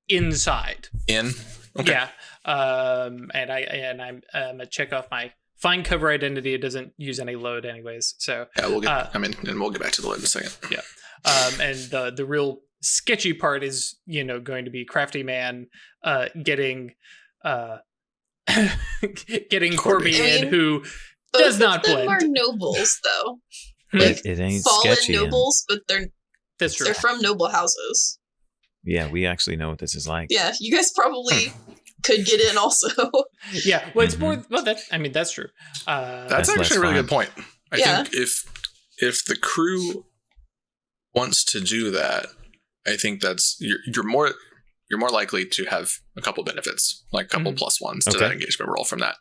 inside. In okay. Yeah. I'm gonna check off my find cover identity. It doesn't use any load anyways. So Yeah, we'll get. And we'll get back to the load in a second. and the real sketchy part is going to be Crafty Man getting getting Corby Corby. in, who Both does not of them blend. are nobles, though. it ain't Fallen sketchy. nobles, but That's true. they're from noble houses. Yeah, we actually know what this is like. Yeah, you guys probably could get in also. Yeah, well, it's Mhm. more. Well, that's true. That's That's actually less a really fun. good point. I Yeah. think if the crew wants to do that, I think that's you're more likely to have a couple benefits, like a couple plus ones to Okay. that engagement roll from that,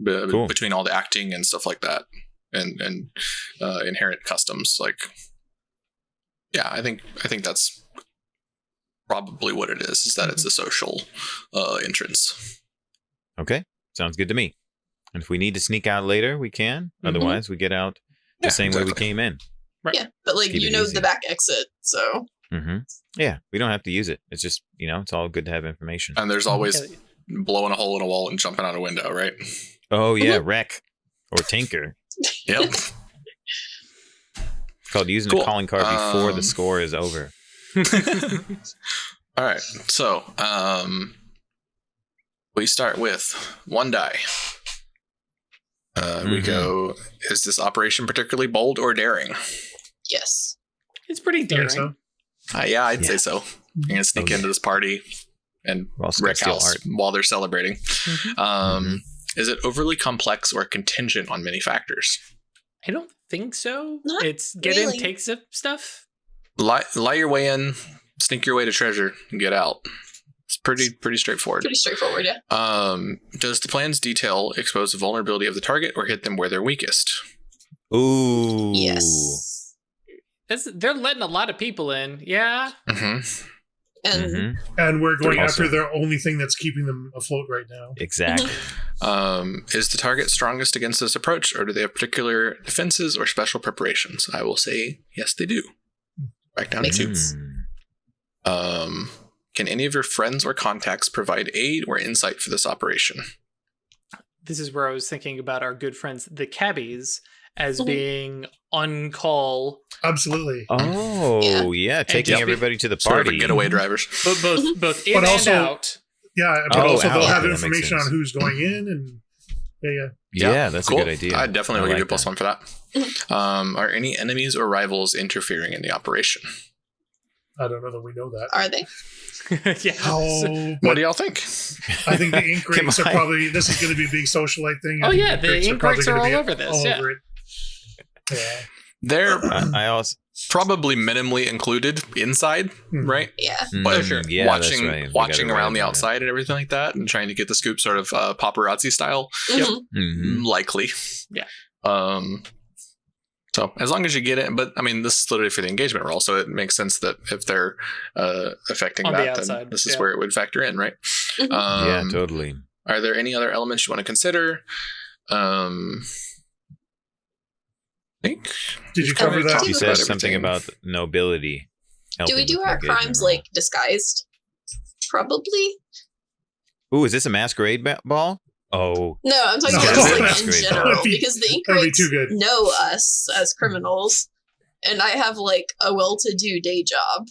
Cool. between all the acting and stuff like that, and inherent customs. Like, yeah, I think that's probably what it is that it's a social entrance. Okay, sounds good to me. And if we need to sneak out later, we can. Otherwise, we get out the Yeah, same way we exactly. came in. Right. Yeah, but like Keep you it know easy. the back exit, so Yeah, we don't have to use it. It's just, it's all good to have information. And there's always Yeah. blowing a hole in a wall and jumping out a window, right? Oh, yeah, wreck or tinker. Yep. It's called using Cool. a calling card before the score is over. All right. So, we start with one die. We go, is this operation particularly bold or daring? yes. It's pretty I daring. think so. Yeah, I'd Yeah. say so. You're going to sneak Oh, yeah. into this party and We're also gonna wreck steal house art. while they're celebrating. Mhm. Is it overly complex or contingent on many factors? I don't think so. Not It's get really. in, take stuff. Lie your way in, sneak your way to treasure, and get out. It's pretty straightforward. Pretty straightforward, yeah. Does the plan's detail expose the vulnerability of the target or hit them where they're weakest? Ooh. Yes. They're letting a lot of people in. Yeah. Mm-hmm. And Mhm. And we're going Also- after the only thing that's keeping them afloat right now. Exactly. Is the target strongest against this approach, or do they have particular defenses or special preparations? I will say yes, they do. Back down Makes to 2. sense. Can any of your friends or contacts provide aid or insight for this operation? This is where I was thinking about our good friends, the cabbies, as Mhm. being on call, Absolutely. Oh, yeah. Taking just be- everybody to the Sort of party. a getaway drivers. but both in But and also- out. Yeah, but Oh, also they'll out. have That makes information sense. on who's going in and yeah. Yeah, that's Cool. a good idea. I definitely will I give you a like plus that. 1 for that. Are any enemies or rivals interfering in the operation? I don't know that we know that. Are they? Yeah. Oh, What do y'all think? I think the ink rates are probably. This is going to be a big socialite thing. Oh yeah, the ink rates are all over this. all Yeah. over it. Yeah. They're I also probably minimally included inside, right? Yeah. But sure. Yeah, watching that's right. We watching gotta around the write about outside and everything like that, and trying to get the scoop sort of paparazzi style, Yep. it. Mhm. likely. Yeah. So as long as you get it, but I mean, this is literally for the engagement role, so it makes sense that if they're affecting On the that, then outside, this is yeah. where it would factor in, right? Mhm. Yeah, totally. Are there any other elements you want to consider? I think. Did you cover that? He Talked says about something everything. about nobility. Do we helping do with our engagement crimes role. like disguised? Probably. Ooh, is this a masquerade ball? Oh, No, I'm talking No. about just like in Masquerade ball. general That'd be- because the ink that'd be rates too good. know us as criminals, and I have like a well-to-do day job.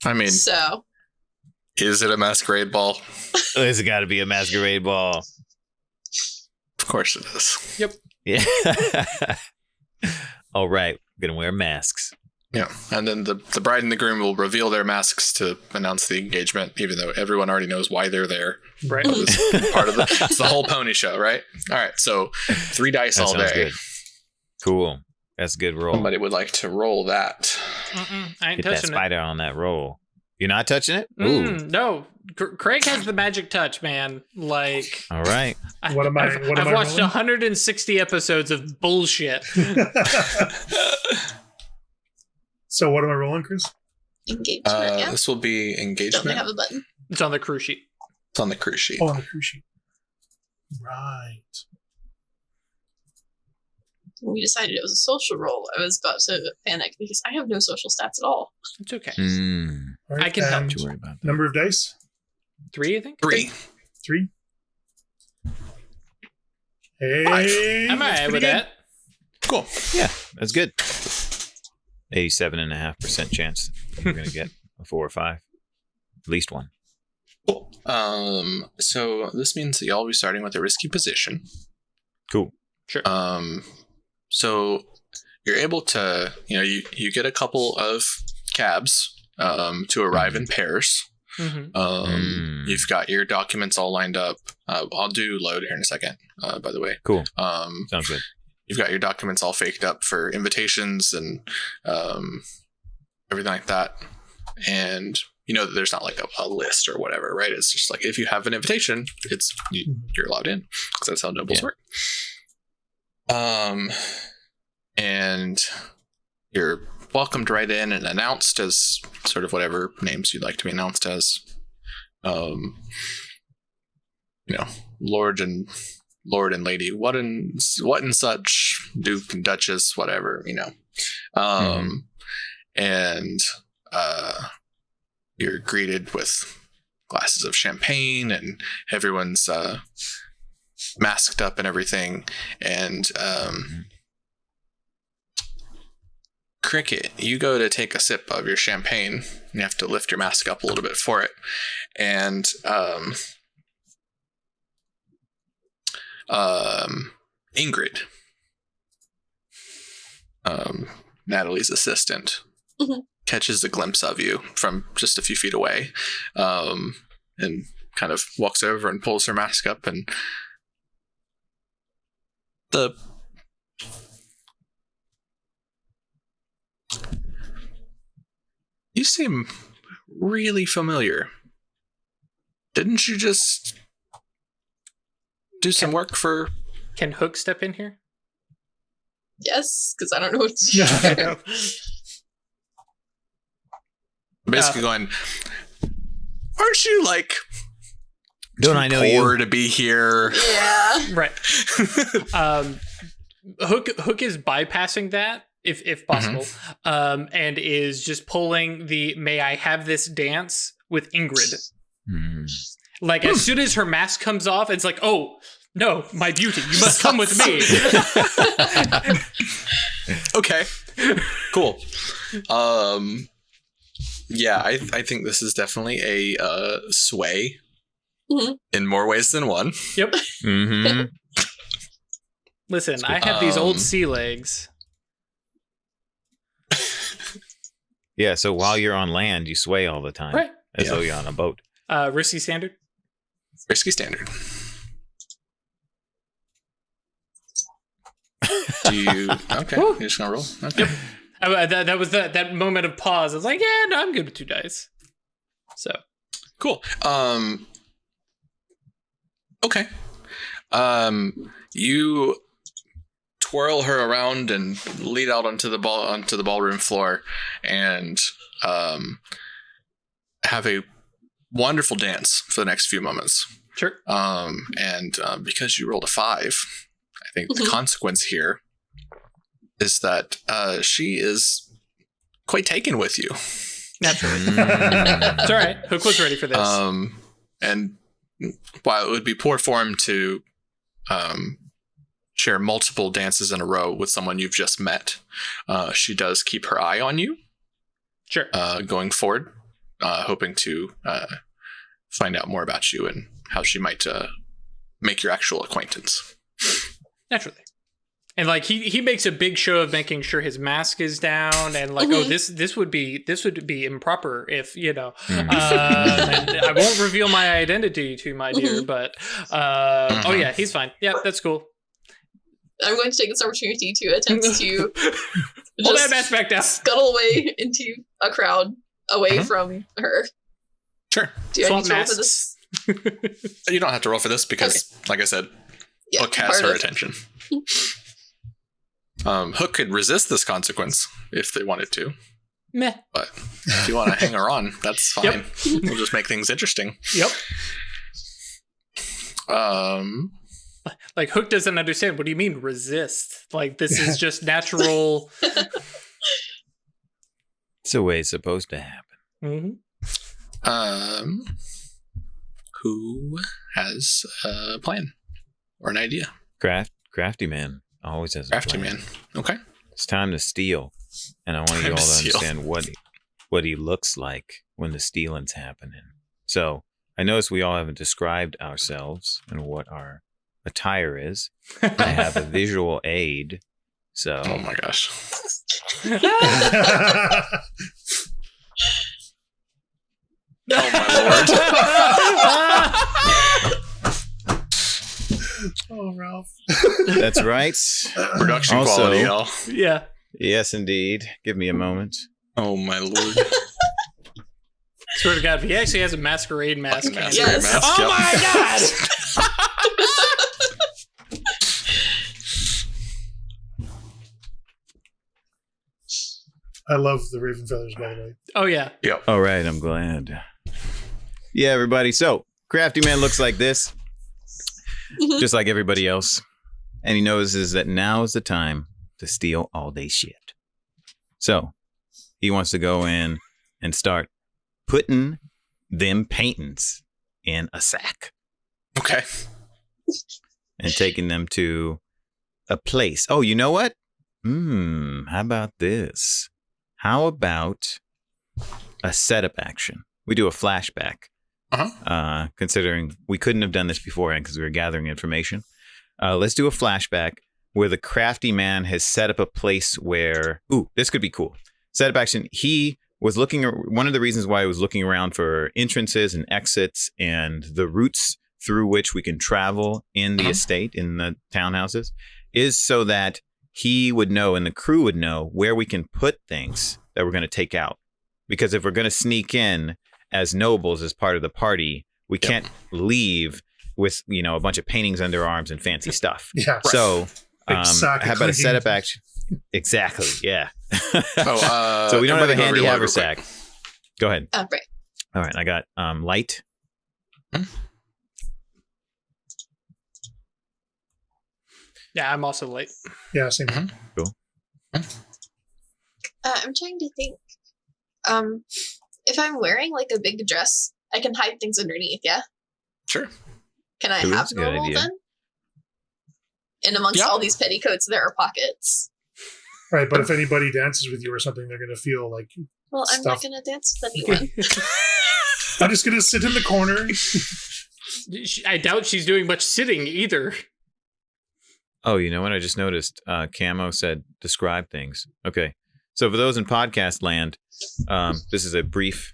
I mean, So is it a masquerade ball? there's got to be a masquerade ball. Of course it is. Yeah. All right, gonna wear masks. Yeah, and then the bride and the groom will reveal their masks to announce the engagement, even though everyone already knows why they're there. Right. It's part of it's the whole pony show, right? All right, so 3 dice That all sounds day. good. Cool. That's a good roll. Somebody would like to roll that. I ain't Get that touching it. spider on that roll. You're not touching it? Ooh. No, Craig has the magic touch, man. Like, All right. What am I- I've what am I watched rolling? 160 episodes of bullshit. So what am I rolling, Chris? engagement, yeah. This will be Don't they engagement. have a button? It's on the cruise sheet. It's on the cruise sheet. Oh, on the cruise sheet. Right. When we decided it was a social role, I was about to panic because I have no social stats at all. It's okay. Mm, All right, I can help. and don't you worry about that. Number of dice? 3, I think. 3. 3. Hey, I'm that's alright pretty with good. that. Cool. Yeah, that's good. 87.5% chance that we're going to get a 4 or 5. At least one. Cool. So this means that y'all will be starting with a risky position. Cool. Sure. So you're able to, you get a couple of cabs to arrive in pairs. Mm-hmm. You've got your documents all lined up. I'll do load here in a second, by the way. Cool. Sounds good. You've got your documents all faked up for invitations and everything like that. And you know that there's not like a list or whatever, right? It's just like if you have an invitation, you're allowed in because that's how nobles work. And you're welcomed right in and announced as sort of whatever names you'd like to be announced as. Lord and lady, what and such, Duke and Duchess, whatever, and you're greeted with glasses of champagne and everyone's masked up and everything. And Cricket, you go to take a sip of your champagne and you have to lift your mask up a little bit for it. And Ingrid, Natalie's assistant, catches a glimpse of you from just a few feet away, and kind of walks over and pulls her mask up, and you seem really familiar. Didn't you just do some work for... Can Hook step in here? Yes, because I don't know what to do. Yeah. Basically going, aren't you like Don't too I know poor you? to be here? Yeah. Right. Hook is bypassing that if possible, and is just pulling the "May I have this dance" with Ingrid. Like as soon as her mask comes off, it's like, oh no, my beauty, you must come with me. Okay, cool. Yeah, I think this is definitely a sway in more ways than one. Yep. Mm-hmm. Listen, I have these old sea legs. Yeah, so while you're on land, you sway all the time. Right. As though you're on a boat. Risky standard? Risky standard. Do you... Okay, you're just going to roll? Okay. Yep. That was that moment of pause. I was like, yeah, no, I'm good with 2 dice. So. Cool. Okay. You twirl her around and lead out onto the ballroom floor and have a wonderful dance for the next few moments. Sure. And because you rolled a 5, I think the consequence here is that she is quite taken with you. Naturally. It's all right. Hook was ready for this. And while it would be poor form to share multiple dances in a row with someone you've just met, she does keep her eye on you. Sure. Going forward, hoping to find out more about you and how she might make your actual acquaintance. Naturally. And like he makes a big show of making sure his mask is down, and like, oh, this would be improper if and I won't reveal my identity to my dear, but oh yeah, he's fine. Yeah, that's cool. I'm going to take this opportunity to attempt to pull that mask back down, scuttle away into a crowd away from her. Sure. Do I need to roll for this? You don't have to roll for this because, like I said, Hook has her attention. Hook could resist this consequence if they wanted to. Meh. But if you want to hang her on, that's fine. Yep. We'll just make things interesting. Yep. Like Hook doesn't understand. What do you mean resist? Like this is just natural. It's the way it's supposed to happen. Mm-hmm. Who has a plan or an idea? Crafty man always has a Crafty plan. man. Okay. It's time to steal, and I want you all to understand what he looks like when the stealing's happening. So I notice we all haven't described ourselves and what our attire is. I have a visual aid. So Oh my gosh. Oh my lord. Oh, Ralph. that's right. Production Also- quality, y'all. Yeah. Yes, indeed. Give me a moment. Oh my lord. Swear to God, he actually has a masquerade mask. Masquerade Yes. mask, Oh yep. my God! I love the Raven feathers, by the way. Oh yeah. Yep. All right, I'm glad. Yeah, everybody. So, Crafty Man looks like this, just like everybody else. And he notices that now is the time to steal all day shit. So, he wants to go in and start putting them paintings in a sack Okay. and taking them to a place. Oh, you know what? How about this? How about a setup action? We do a flashback. Considering we couldn't have done this beforehand because we were gathering information. Let's do a flashback where the crafty man has set up a place where... Ooh, this could be cool. Setup action. He was looking... One of the reasons why he was looking around for entrances and exits and the routes through which we can travel in the estate, in the townhouses, is so that he would know and the crew would know where we can put things that we're going to take out. Because if we're going to sneak in as nobles as part of the party, we can't leave with, a bunch of paintings under our arms and fancy stuff. Yeah. So, Big sack of how about a clinking. setup action? Exactly. Yeah. Oh, so we don't have a everybody go handy reload real haversack. Go ahead. Right. All right. I got light. Yeah, I'm also late. Yeah, same. Cool. I'm trying to think. If I'm wearing like a big dress, I can hide things underneath. Yeah. Sure. Can I Ooh, have that's a good normal idea. then? And amongst Yeah. all these petticoats, there are pockets. Right, but if anybody dances with you or something, they're going to feel like, Well, I'm not Stuff. going to dance with anyone. I'm just going to sit in the corner. I doubt she's doing much sitting either. Oh, you know what? I just noticed Camo said describe things. Okay. So for those in podcast land, this is a brief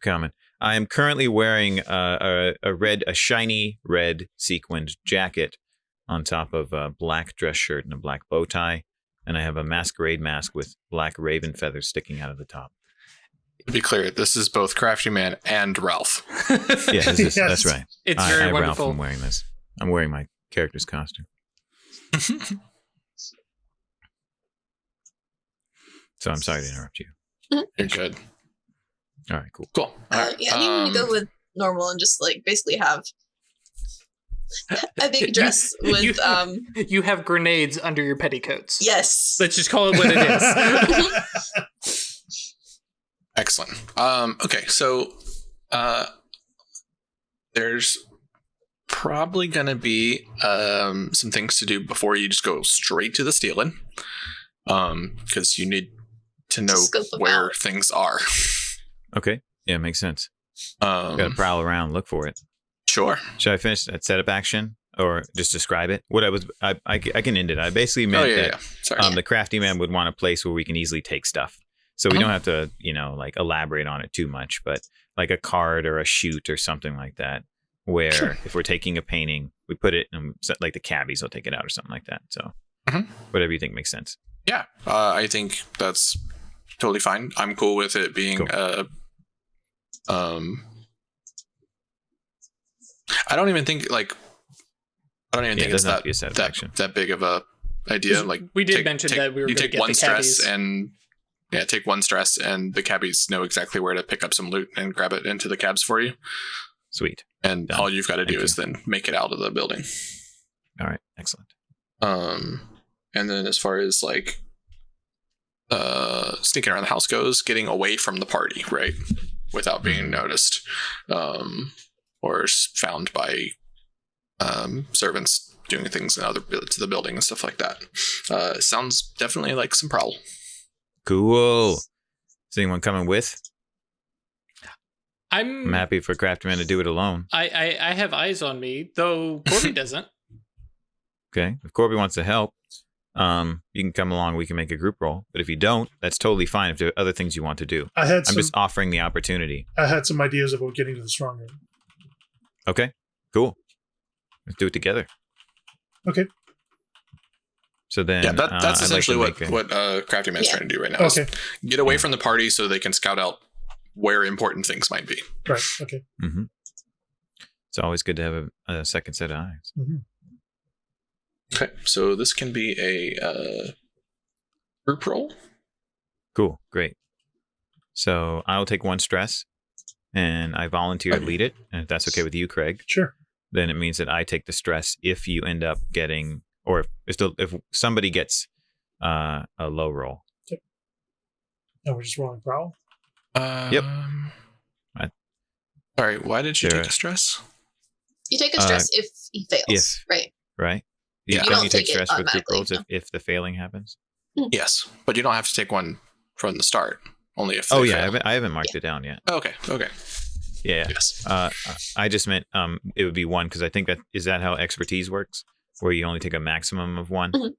comment. I am currently wearing a shiny red sequined jacket on top of a black dress shirt and a black bow tie, and I have a masquerade mask with black raven feathers sticking out of the top. To be clear, this is both Crafty Man and Ralph. Yeah, Yes. that's right. It's very wonderful. Ralph, I'm wearing this. I'm wearing my character's costume. So I'm sorry to interrupt you. You're good. All right, cool. Cool. All right. Yeah, I think we go with normal and just like basically have a big dress with You have grenades under your petticoats. yes. Let's just call it what it is. Excellent. Okay, so there's probably going to be some things to do before you just go straight to the steal-in, because you need to know scope them where out. things are. Okay. Yeah, makes sense. Gotta prowl around, look for it. Sure. Should I finish that setup action or just describe it? What I can end it. I basically meant that Sorry. the crafty man would want a place where we can easily take stuff. So we don't have to, like elaborate on it too much, but like a card or a chute or something like that, where if we're taking a painting, we put it in, like the cabbies will take it out or something like that. So whatever you think makes sense. Yeah, I think that's totally fine. I'm cool with it being Cool. I don't even think it's doesn't have to be a setup action. that big of a idea. Like We did mention that we were you going to take get one the stress cabbies. and take one stress, and the cabbies know exactly where to pick up some loot and grab it into the cabs for you. Sweet. And Done. all you've got to do Thank is then make it out of the building. All right. Excellent. And then as far as like sneaking around the house goes, getting away from the party, right, without being noticed, or found by servants doing things in other to the building and stuff like that. Sounds definitely like some prowl. Cool. Is anyone coming with? I'm I'm happy for Craftman to do it alone. I have eyes on me, though Corby doesn't. Okay. If Corby wants to help, you can come along. We can make a group roll. But if you don't, that's totally fine. If there are other things you want to do, I had I'm some. just offering the opportunity. I had some ideas about getting to the strong room. Okay. Cool. Let's do it together. Okay. So then, Yeah, that's essentially like to what Crafty Man's trying to do right now. Okay. Is get away from the party so they can scout out where important things might be. Right. Okay. Mm-hmm. It's always good to have a second set of eyes. Mm-hmm. Okay, so this can be a group roll. Cool. Great. So I'll take one stress, and I volunteer to lead it. And if that's okay with you, Craig, Sure. then it means that I take the stress if you end up getting, or if somebody gets a low roll. And we're just rolling prowl. Yep. All right. Why did you There- take a stress? You take a stress if he fails, if. right? Right? Yeah. Don't don't you take take it stress with group automatically, rolls no. if the failing happens? Yes, but you don't have to take one from the start. Only if. Oh they yeah, fail. I haven't marked it down yet. Okay. Yeah. Yes. I just meant it would be one because I think is that how expertise works, where you only take a maximum of one. Mhm.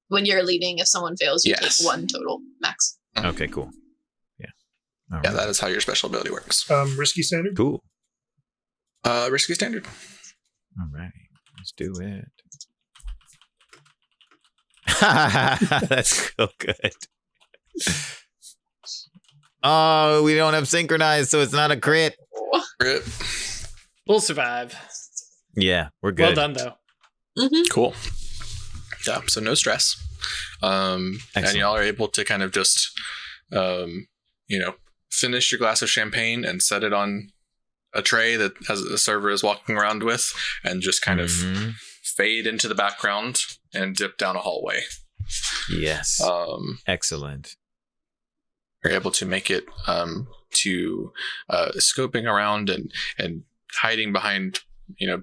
When you're leading, if someone fails, you Yes. take one total max. Okay, cool. Yeah. All Yeah, right. that is how your special ability works. Risky standard. Cool. Risky standard. All right, let's do it. That's so good. Oh, we don't have synchronized, so it's not a crit. Crit. We'll survive. Yeah, we're good. Well done, though. Mm-hmm. Cool. Yeah, so no stress. And Excellent. y'all are able to kind of just, finish your glass of champagne and set it on a tray that as a server is walking around with, and just kind of Mhm. fade into the background and dip down a hallway. Yes. Excellent. You're able to make it to scoping around and hiding behind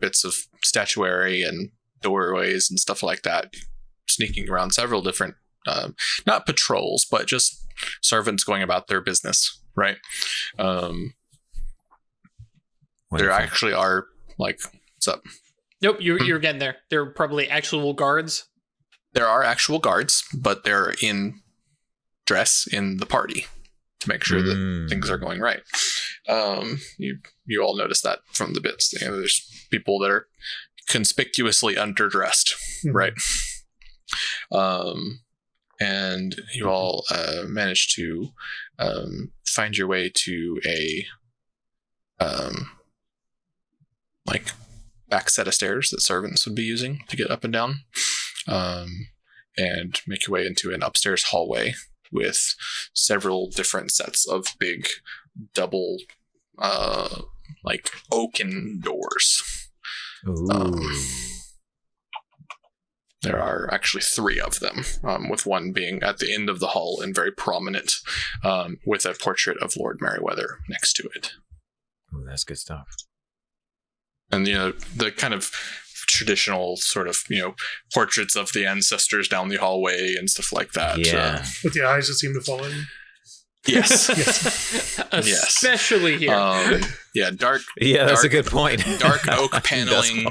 bits of statuary and doorways and stuff like that, sneaking around several different not patrols but just servants going about their business, right? There Wonderful. actually are what's up? Nope, you're getting there. There are probably actual guards. There are actual guards, but they're in dress in the party to make sure that things are going right. You all notice that from the bits. You know, there's people that are conspicuously underdressed, right? And you all managed to find your way to a like back set of stairs that servants would be using to get up and down, and make your way into an upstairs hallway with several different sets of big double like oaken doors. There are actually 3 of them, with one being at the end of the hall and very prominent, with a portrait of Lord Merryweather next to it. Oh, that's good stuff. And, you know, the kind of traditional sort of, you know, portraits of the ancestors down the hallway and stuff like that. Yeah. With the eyes that seem to follow you. Yes. Especially here. Yeah, dark. Yeah, that's dark, a good point. Dark oak paneling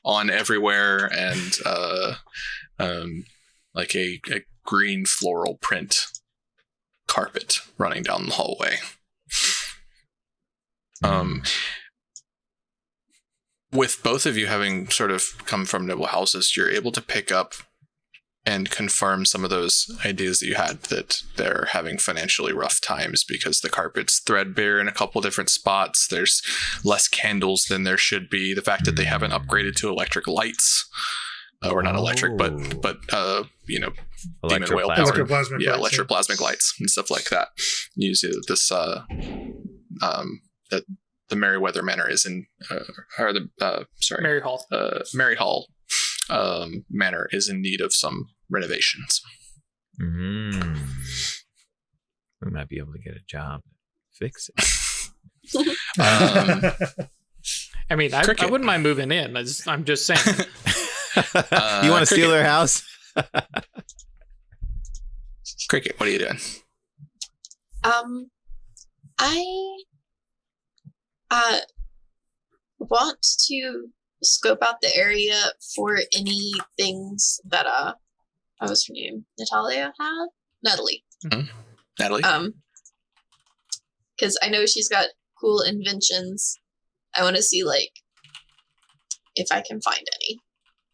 on everywhere, and like a green floral print carpet running down the hallway. With both of you having sort of come from noble houses, you're able to pick up and confirm some of those ideas that you had, that they're having financially rough times because the carpet's threadbare in a couple different spots. There's less candles than there should be. The fact that they haven't upgraded to electric lights, or not electric, but you know, demon whale powered, electroplasmic lights and stuff like that. Usually this that the Merryweather Manor is in, Mary Hall. Mary Hall Manor is in need of some renovations. We might be able to get a job to fix it. I mean, I wouldn't mind moving in. I'm just saying. You want to steal their house? Cricket, what are you doing? I want to scope out the area for any things that what was her name? Natalia had? Natalie. Mm-hmm. Natalie? Because I know she's got cool inventions. I want to see, like, if I can find any.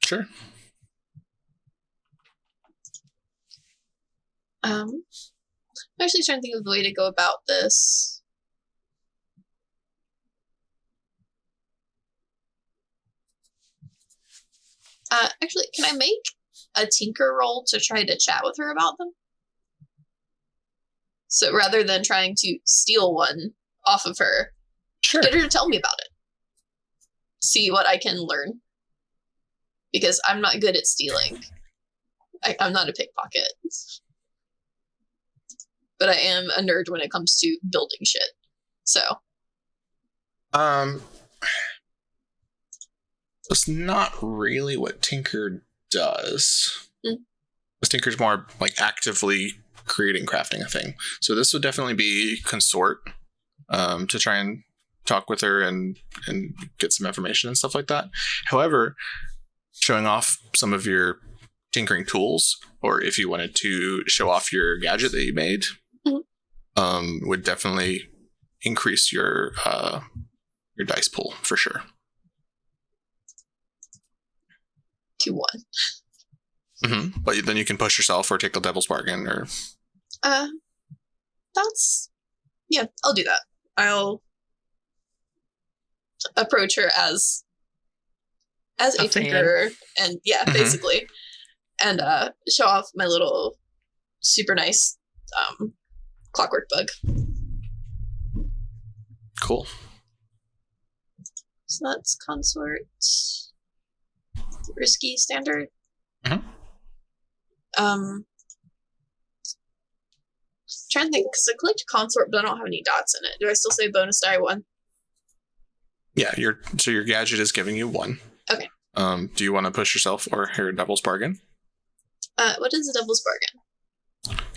Sure. I'm actually trying to think of the way to go about this. Actually, can I make a tinker roll to try to chat with her about them? So rather than trying to steal one off of her, sure, get her to tell me about it. See what I can learn. Because I'm not good at stealing. I'm not a pickpocket. But I am a nerd when it comes to building shit. So. It's not really what Tinker does. Because Tinker's more like actively creating, crafting a thing. So this would definitely be consort, to try and talk with her and get some information and stuff like that. However, showing off some of your tinkering tools, or if you wanted to show off your gadget that you made, would definitely increase your dice pool for sure. 2-1. Mm-hmm. But then you can push yourself or take the devil's bargain, or that's, yeah, I'll do that. I'll approach her as a tinkerer, and basically, and show off my little super nice clockwork bug. Cool. So that's consort. Risky standard. Trying to think, because I clicked consort, but I don't have any dots in it. Do I still say bonus die 1? Yeah, your gadget is giving you 1. Okay. Do you want to push yourself or your devil's bargain? What is the devil's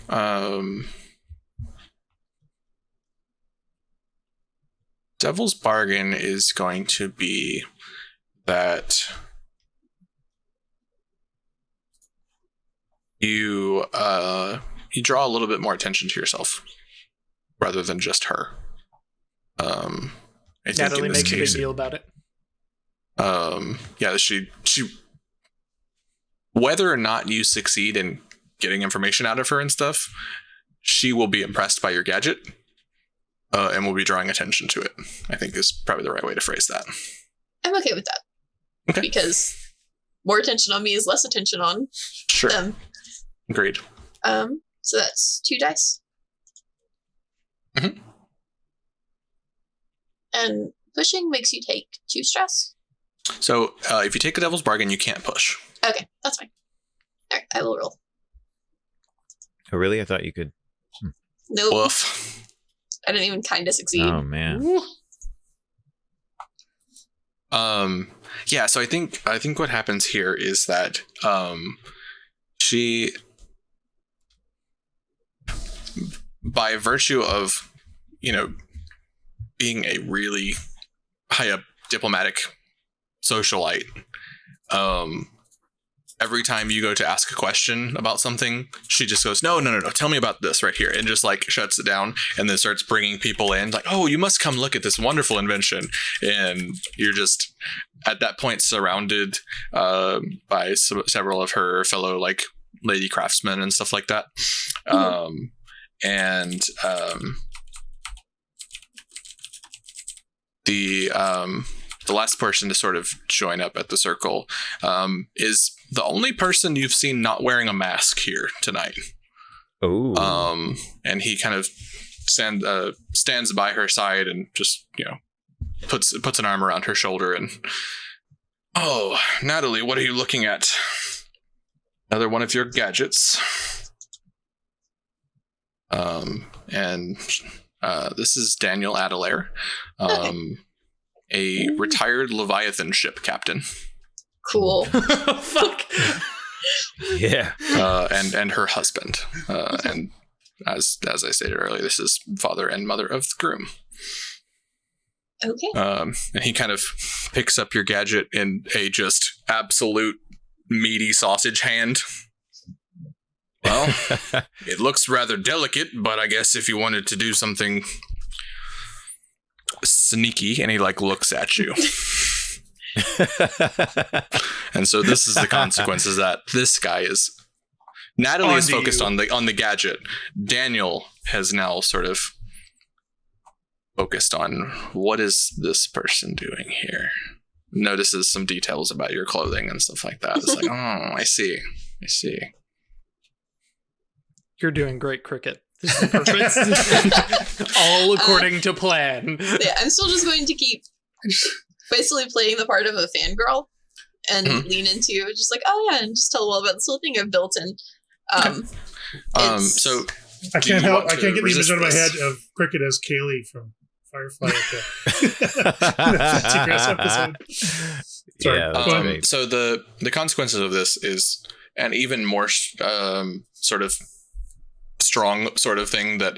bargain? Devil's bargain is going to be that you you draw a little bit more attention to yourself rather than just her. I think Natalie in this makes a big case, deal about it. yeah, she whether or not you succeed in getting information out of her and stuff, she will be impressed by your gadget, and will be drawing attention to it. I think is probably the right way to phrase that. I'm okay with that. Okay. Because more attention on me is less attention on Sure. them. Agreed. So that's 2 dice. Mhm. And pushing makes you take 2 stress. So if you take a devil's bargain, you can't push. Okay, that's fine. All right, I will roll. Oh, really? I thought you could. Nope. Woof. I didn't even kind of succeed. Oh, man. Yeah, so I think what happens here is that she, by virtue of, being a really high up diplomatic socialite, every time you go to ask a question about something, she just goes, no, tell me about this right here, and just like shuts it down, and then starts bringing people in like, oh, you must come look at this wonderful invention, and you're just at that point surrounded by several of her fellow like lady craftsmen and stuff like that. The last person to sort of join up at the circle is the only person you've seen not wearing a mask here tonight. Oh. And he kind of stands by her side and just, puts an arm around her shoulder and, oh, Natalie, what are you looking at? Another one of your gadgets. This is Daniel Adelaire. A retired Leviathan ship captain. Cool. Fuck. Yeah. And her husband. And as I stated earlier, this is father and mother of the groom. Okay. And he kind of picks up your gadget in a just absolute meaty sausage hand. Well, it looks rather delicate, but I guess if you wanted to do something sneaky, and he like looks at you. And so this is the consequence, is that this guy is Natalie is focused on the gadget. Daniel has now sort of focused on what is this person doing here. Notices some details about your clothing and stuff like that. It's like, oh, I see. You're doing great, Cricket. This is perfect. All according to plan. Yeah, I'm still just going to keep basically playing the part of a fangirl and lean into just like, oh yeah, and just tell all about this little thing I've built. And so I can't get the image out of my head of Cricket as Kaylee from Firefly at the Tigress episode. Sorry. Yeah, so the consequences of this is an even more sort of strong sort of thing that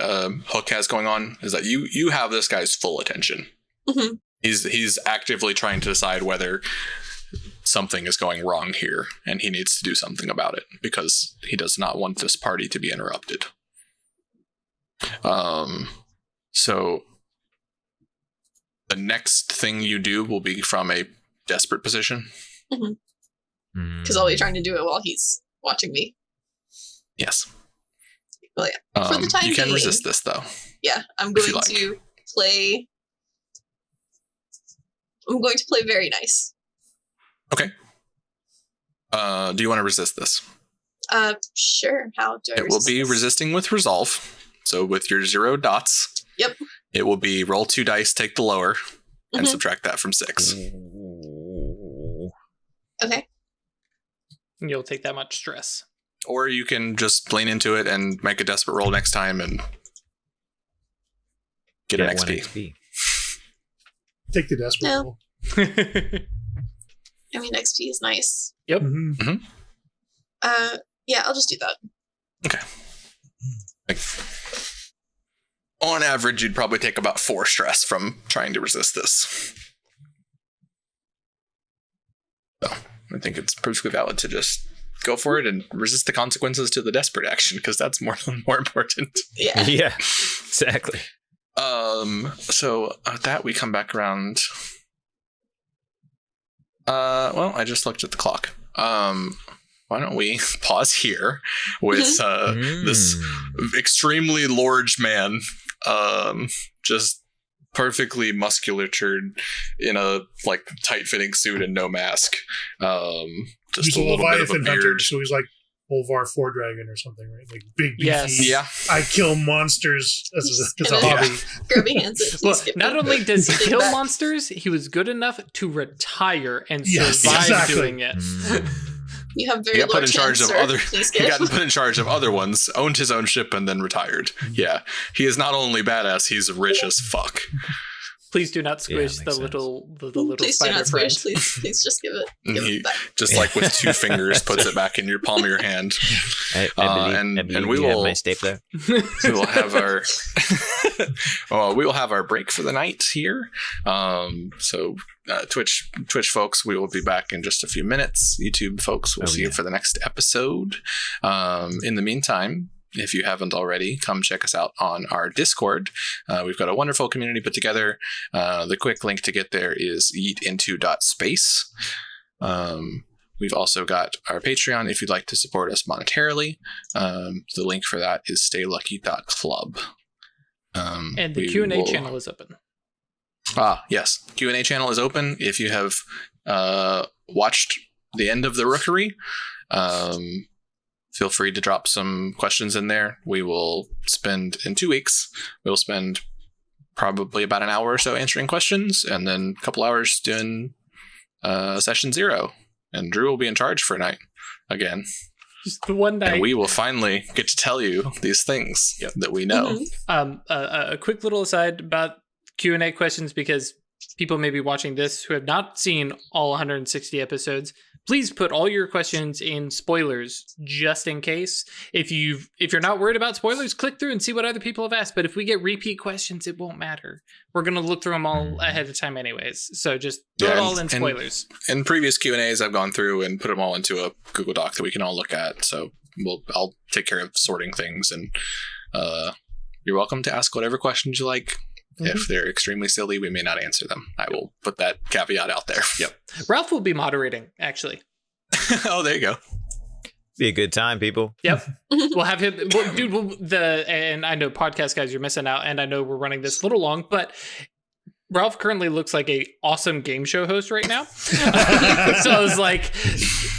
Hook has going on is that you have this guy's full attention. Mm-hmm. He's actively trying to decide whether something is going wrong here, and he needs to do something about it because he does not want this party to be interrupted. So the next thing you do will be from a desperate position. Because I'll be trying to do it while he's watching me. Yes. Well, yeah. For the time you can being, resist this, though. Yeah, I'm going to play. I'm going to play very nice. Okay. Do you want to resist this? Sure. How do I? It will be resisting with resolve. So with your 0 dots. Yep. It will be roll 2 dice, take the lower, and subtract that from 6. Okay. And you'll take that much stress. Or you can just lean into it and make a desperate roll next time and get an XP. Take the desperate roll. I mean, XP is nice. Yep. Mm-hmm. Yeah, I'll just do that. Okay. On average, you'd probably take about 4 stress from trying to resist this. So I think it's perfectly valid to just go for it and resist the consequences to the desperate action, because that's more important. Yeah. Yeah, exactly. So with that, we come back around. Well, I just looked at the clock. Why don't we pause here with this extremely large man, just perfectly musculatured in a like tight-fitting suit and no mask. Just he's a a little bit of a Leviathan hunter, beard. so he's like Bolvar Four Dragon or something, right? Like big, beefy. Yes. Yeah. I kill monsters as a Yeah. hobby. Grubby hands it. Well, Skip not it. only does he Take kill back. monsters, he was good enough to retire and Yes, survive exactly. doing it. You have very He got put large in charge hands, of sir. other. Please He skip. got put in charge of other ones. Owned his own ship and then retired. Yeah, he is not only badass. He's rich as fuck. Please do not squish makes the sense. little Please do spider not friend. squish. Please just give it. And Give he it back. just like with two fingers puts it back in your palm of your hand. I believe we you have will- my stapler. We will have our we will have our break for the night here. So Twitch folks, we will be back in just a few minutes. YouTube folks, we'll see you for the next episode. In the meantime, if you haven't already, come check us out on our Discord. We've got a wonderful community put together. The quick link to get there is yeetinto.space. We've also got our Patreon if you'd like to support us monetarily. The link for that is staylucky.club. And the we Q&A will- channel is open. Yes. Q&A channel is open. If you have watched the end of the Rookery, feel free to drop some questions in there. We will spend, in 2 weeks, we'll spend probably about an hour or so answering questions, and then a couple hours doing session 0. And Drew will be in charge for a night again. Just the one night. And we will finally get to tell you these things that we know. Mhm. A quick little aside about Q&A questions, because people may be watching this who have not seen all 160 episodes. Please put all your questions in spoilers just in case. If you're not worried about spoilers, click through and see what other people have asked. But if we get repeat questions, it won't matter. We're going to look through them all ahead of time anyways. So just throw it all in spoilers. In previous Q&As, I've gone through and put them all into a Google Doc that we can all look at. So I'll take care of sorting things. And you're welcome to ask whatever questions you like. If they're extremely silly, we may not answer them. I will put that caveat out there. Yep. Ralph will be moderating, actually. Oh, there you go. Be a good time, people. Yep. We'll have him. Well, dude, and I know podcast guys, you're missing out, and I know we're running this a little long, but Ralph currently looks like a awesome game show host right now. So I was like,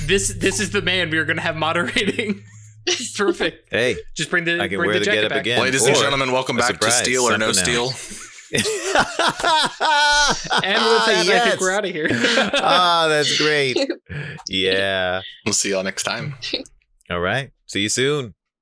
this is the man we're going to have moderating. It's terrific. Hey, Just bring the I can bring wear the the jacket getup back. again. Ladies and Or gentlemen, welcome a back to surprise, Steal or No something Steal. else. And with that, I Yes. think we're out of here. That's great. Yeah. We'll see y'all next time. All right. See you soon.